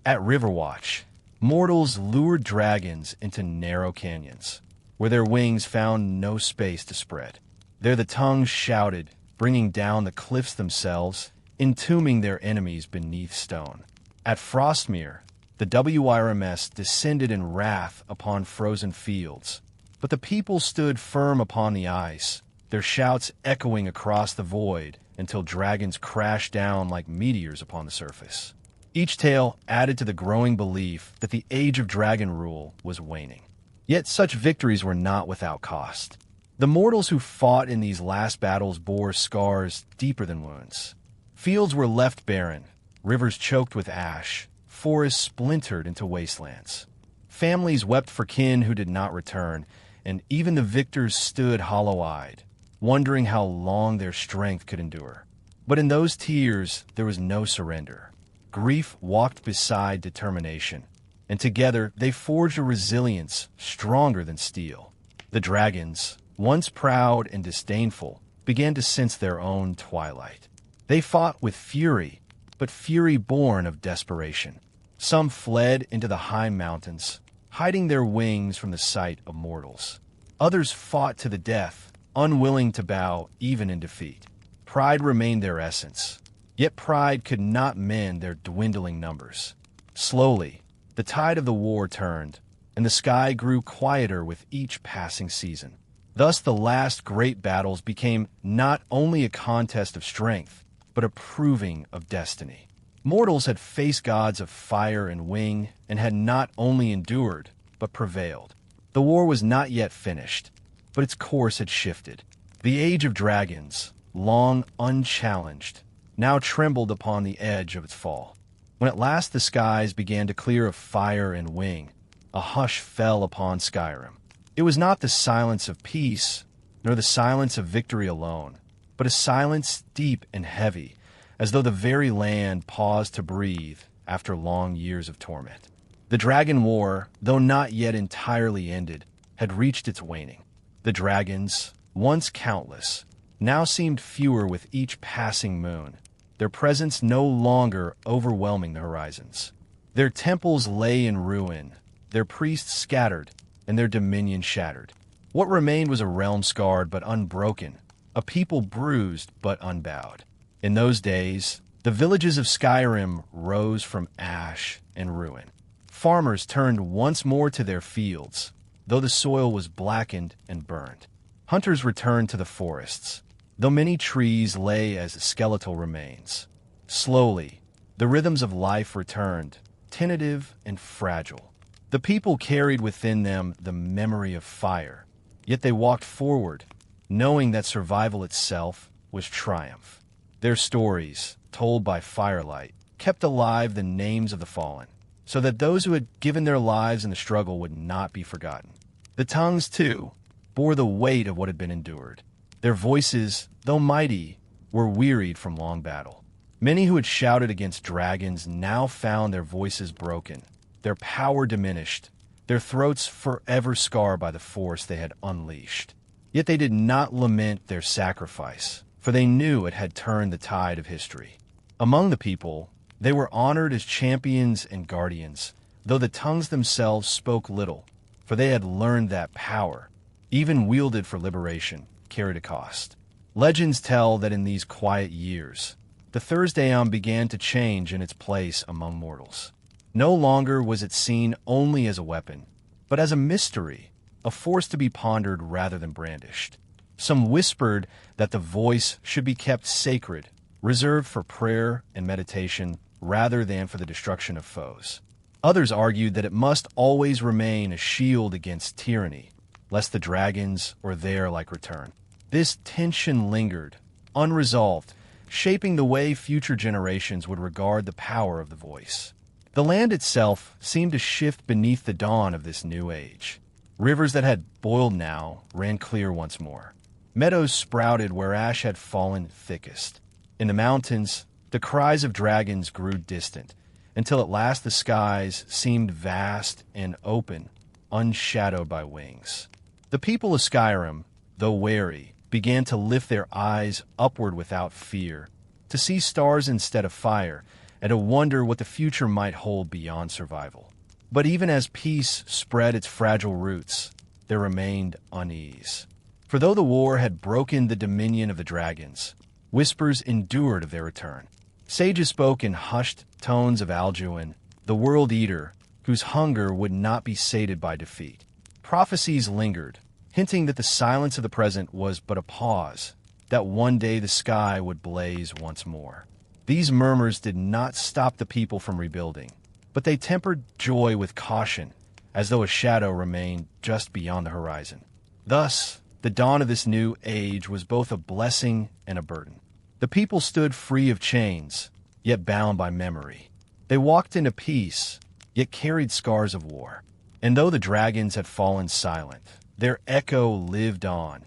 At Riverwatch, mortals lured dragons into narrow canyons, where their wings found no space to spread. There the tongues shouted, bringing down the cliffs themselves, entombing their enemies beneath stone. At Frostmere, the WYRMS descended in wrath upon frozen fields, but the people stood firm upon the ice, their shouts echoing across the void until dragons crashed down like meteors upon the surface. Each tale added to the growing belief that the age of dragon rule was waning. Yet such victories were not without cost. The mortals who fought in these last battles bore scars deeper than wounds. Fields were left barren, rivers choked with ash, forests splintered into wastelands. Families wept for kin who did not return, and even the victors stood hollow-eyed, wondering how long their strength could endure. But in those tears, there was no surrender. Grief walked beside determination, and together they forged a resilience stronger than steel. The dragons, once proud and disdainful, began to sense their own twilight. They fought with fury, but fury born of desperation. Some fled into the high mountains, hiding their wings from the sight of mortals. Others fought to the death, unwilling to bow even in defeat. Pride remained their essence, yet pride could not mend their dwindling numbers. Slowly, the tide of the war turned, and the sky grew quieter with each passing season. Thus the last great battles became not only a contest of strength, but a proving of destiny. Mortals had faced gods of fire and wing, and had not only endured, but prevailed. The war was not yet finished, but its course had shifted. The age of dragons, long unchallenged, now trembled upon the edge of its fall. When at last the skies began to clear of fire and wing, a hush fell upon Skyrim. It was not the silence of peace, nor the silence of victory alone, but a silence deep and heavy, as though the very land paused to breathe after long years of torment. The Dragon War, though not yet entirely ended, had reached its waning. The dragons, once countless, now seemed fewer with each passing moon, their presence no longer overwhelming the horizons. Their temples lay in ruin, their priests scattered, and their dominion shattered. What remained was a realm scarred but unbroken, a people bruised but unbowed. In those days, the villages of Skyrim rose from ash and ruin. Farmers turned once more to their fields, though the soil was blackened and burned. Hunters returned to the forests, though many trees lay as skeletal remains. Slowly, the rhythms of life returned, tentative and fragile. The people carried within them the memory of fire, yet they walked forward, knowing that survival itself was triumph. Their stories, told by firelight, kept alive the names of the fallen, so that those who had given their lives in the struggle would not be forgotten. The tongues, too, bore the weight of what had been endured. Their voices, though mighty, were wearied from long battle. Many who had shouted against dragons now found their voices broken, their power diminished, their throats forever scarred by the force they had unleashed. Yet they did not lament their sacrifice, for they knew it had turned the tide of history. Among the people, they were honored as champions and guardians, though the tongues themselves spoke little, for they had learned that power, even wielded for liberation, carried a cost. Legends tell that in these quiet years, the thu'um began to change in its place among mortals. No longer was it seen only as a weapon, but as a mystery, a force to be pondered rather than brandished. Some whispered that the voice should be kept sacred, reserved for prayer and meditation rather than for the destruction of foes. Others argued that it must always remain a shield against tyranny, lest the dragons or their like return. This tension lingered, unresolved, shaping the way future generations would regard the power of the voice. The land itself seemed to shift beneath the dawn of this new age. Rivers that had boiled now ran clear once more. Meadows sprouted where ash had fallen thickest. In the mountains, the cries of dragons grew distant, until at last the skies seemed vast and open, unshadowed by wings. The people of Skyrim, though wary, began to lift their eyes upward without fear, to see stars instead of fire, and to wonder what the future might hold beyond survival. But even as peace spread its fragile roots, there remained unease. For though the war had broken the dominion of the dragons, whispers endured of their return. Sages spoke in hushed tones of Alduin, the World Eater, whose hunger would not be sated by defeat. Prophecies lingered, hinting that the silence of the present was but a pause, that one day the sky would blaze once more. These murmurs did not stop the people from rebuilding, but they tempered joy with caution, as though a shadow remained just beyond the horizon. Thus, the dawn of this new age was both a blessing and a burden. The people stood free of chains, yet bound by memory. They walked into peace, yet carried scars of war. And though the dragons had fallen silent, their echo lived on,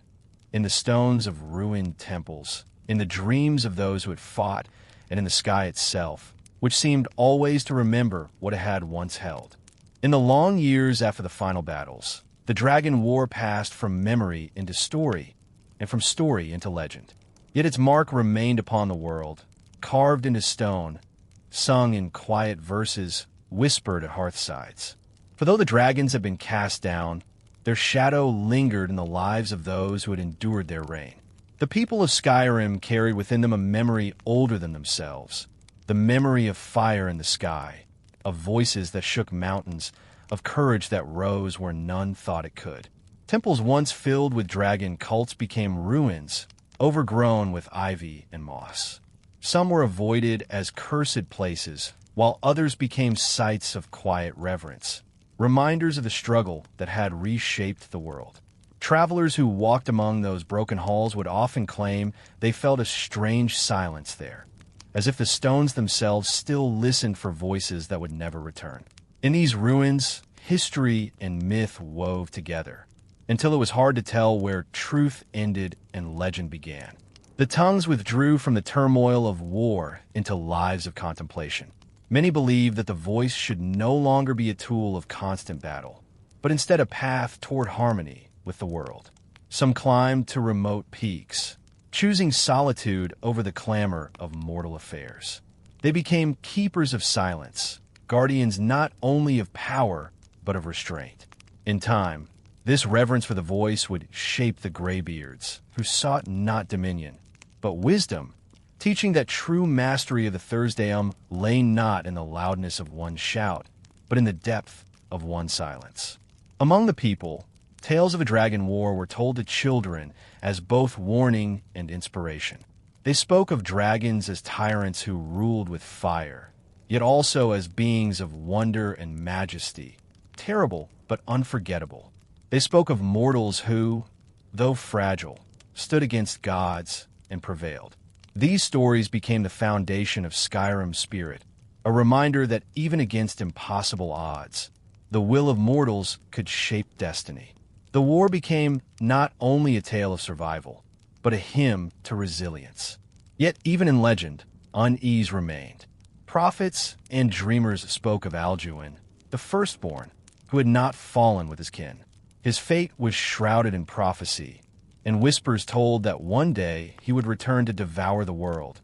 in the stones of ruined temples, in the dreams of those who had fought, and in the sky itself, which seemed always to remember what it had once held. In the long years after the final battles, the Dragon War passed from memory into story, and from story into legend. Yet its mark remained upon the world, carved into stone, sung in quiet verses, whispered at hearthsides. For though the dragons had been cast down, their shadow lingered in the lives of those who had endured their reign. The people of Skyrim carried within them a memory older than themselves, the memory of fire in the sky, of voices that shook mountains, of courage that rose where none thought it could. Temples once filled with dragon cults became ruins, overgrown with ivy and moss. Some were avoided as cursed places, while others became sites of quiet reverence, reminders of the struggle that had reshaped the world. Travelers who walked among those broken halls would often claim they felt a strange silence there, as if the stones themselves still listened for voices that would never return. In these ruins, history and myth wove together, until it was hard to tell where truth ended and legend began. The tongues withdrew from the turmoil of war into lives of contemplation. Many believed that the voice should no longer be a tool of constant battle, but instead a path toward harmony with the world. Some climbed to remote peaks, choosing solitude over the clamor of mortal affairs. They became keepers of silence, guardians not only of power, but of restraint. In time, this reverence for the voice would shape the graybeards, who sought not dominion, but wisdom, teaching that true mastery of the thu'um lay not in the loudness of one shout, but in the depth of one silence. Among the people, tales of a dragon war were told to children as both warning and inspiration. They spoke of dragons as tyrants who ruled with fire, yet also as beings of wonder and majesty, terrible but unforgettable. They spoke of mortals who, though fragile, stood against gods and prevailed. These stories became the foundation of Skyrim's spirit, a reminder that even against impossible odds, the will of mortals could shape destiny. The war became not only a tale of survival, but a hymn to resilience. Yet even in legend, unease remained. Prophets and dreamers spoke of Alduin, the firstborn, who had not fallen with his kin. His fate was shrouded in prophecy, and whispers told that one day he would return to devour the world,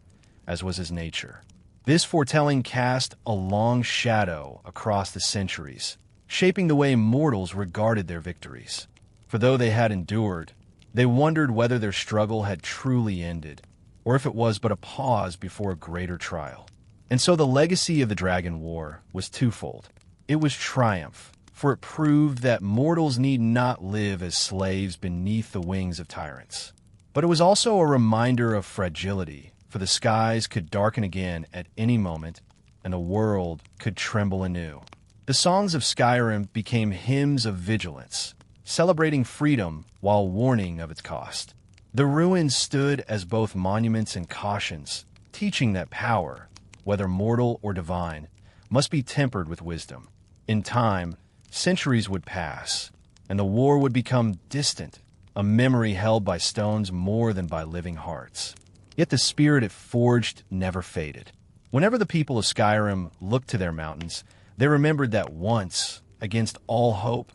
as was his nature. This foretelling cast a long shadow across the centuries, shaping the way mortals regarded their victories. For though they had endured, they wondered whether their struggle had truly ended, or if it was but a pause before a greater trial. And so the legacy of the Dragon War was twofold. It was triumph, for it proved that mortals need not live as slaves beneath the wings of tyrants. But it was also a reminder of fragility, for the skies could darken again at any moment, and the world could tremble anew. The songs of Skyrim became hymns of vigilance, celebrating freedom while warning of its cost. The ruins stood as both monuments and cautions, teaching that power, whether mortal or divine, must be tempered with wisdom. In time, centuries would pass, and the war would become distant, a memory held by stones more than by living hearts. Yet the spirit it forged never faded. Whenever the people of Skyrim looked to their mountains, they remembered that once, against all hope,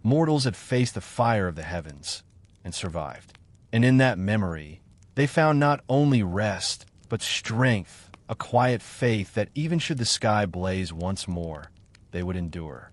mortals had faced the fire of the heavens and survived. And in that memory, they found not only rest, but strength, a quiet faith that even should the sky blaze once more, they would endure.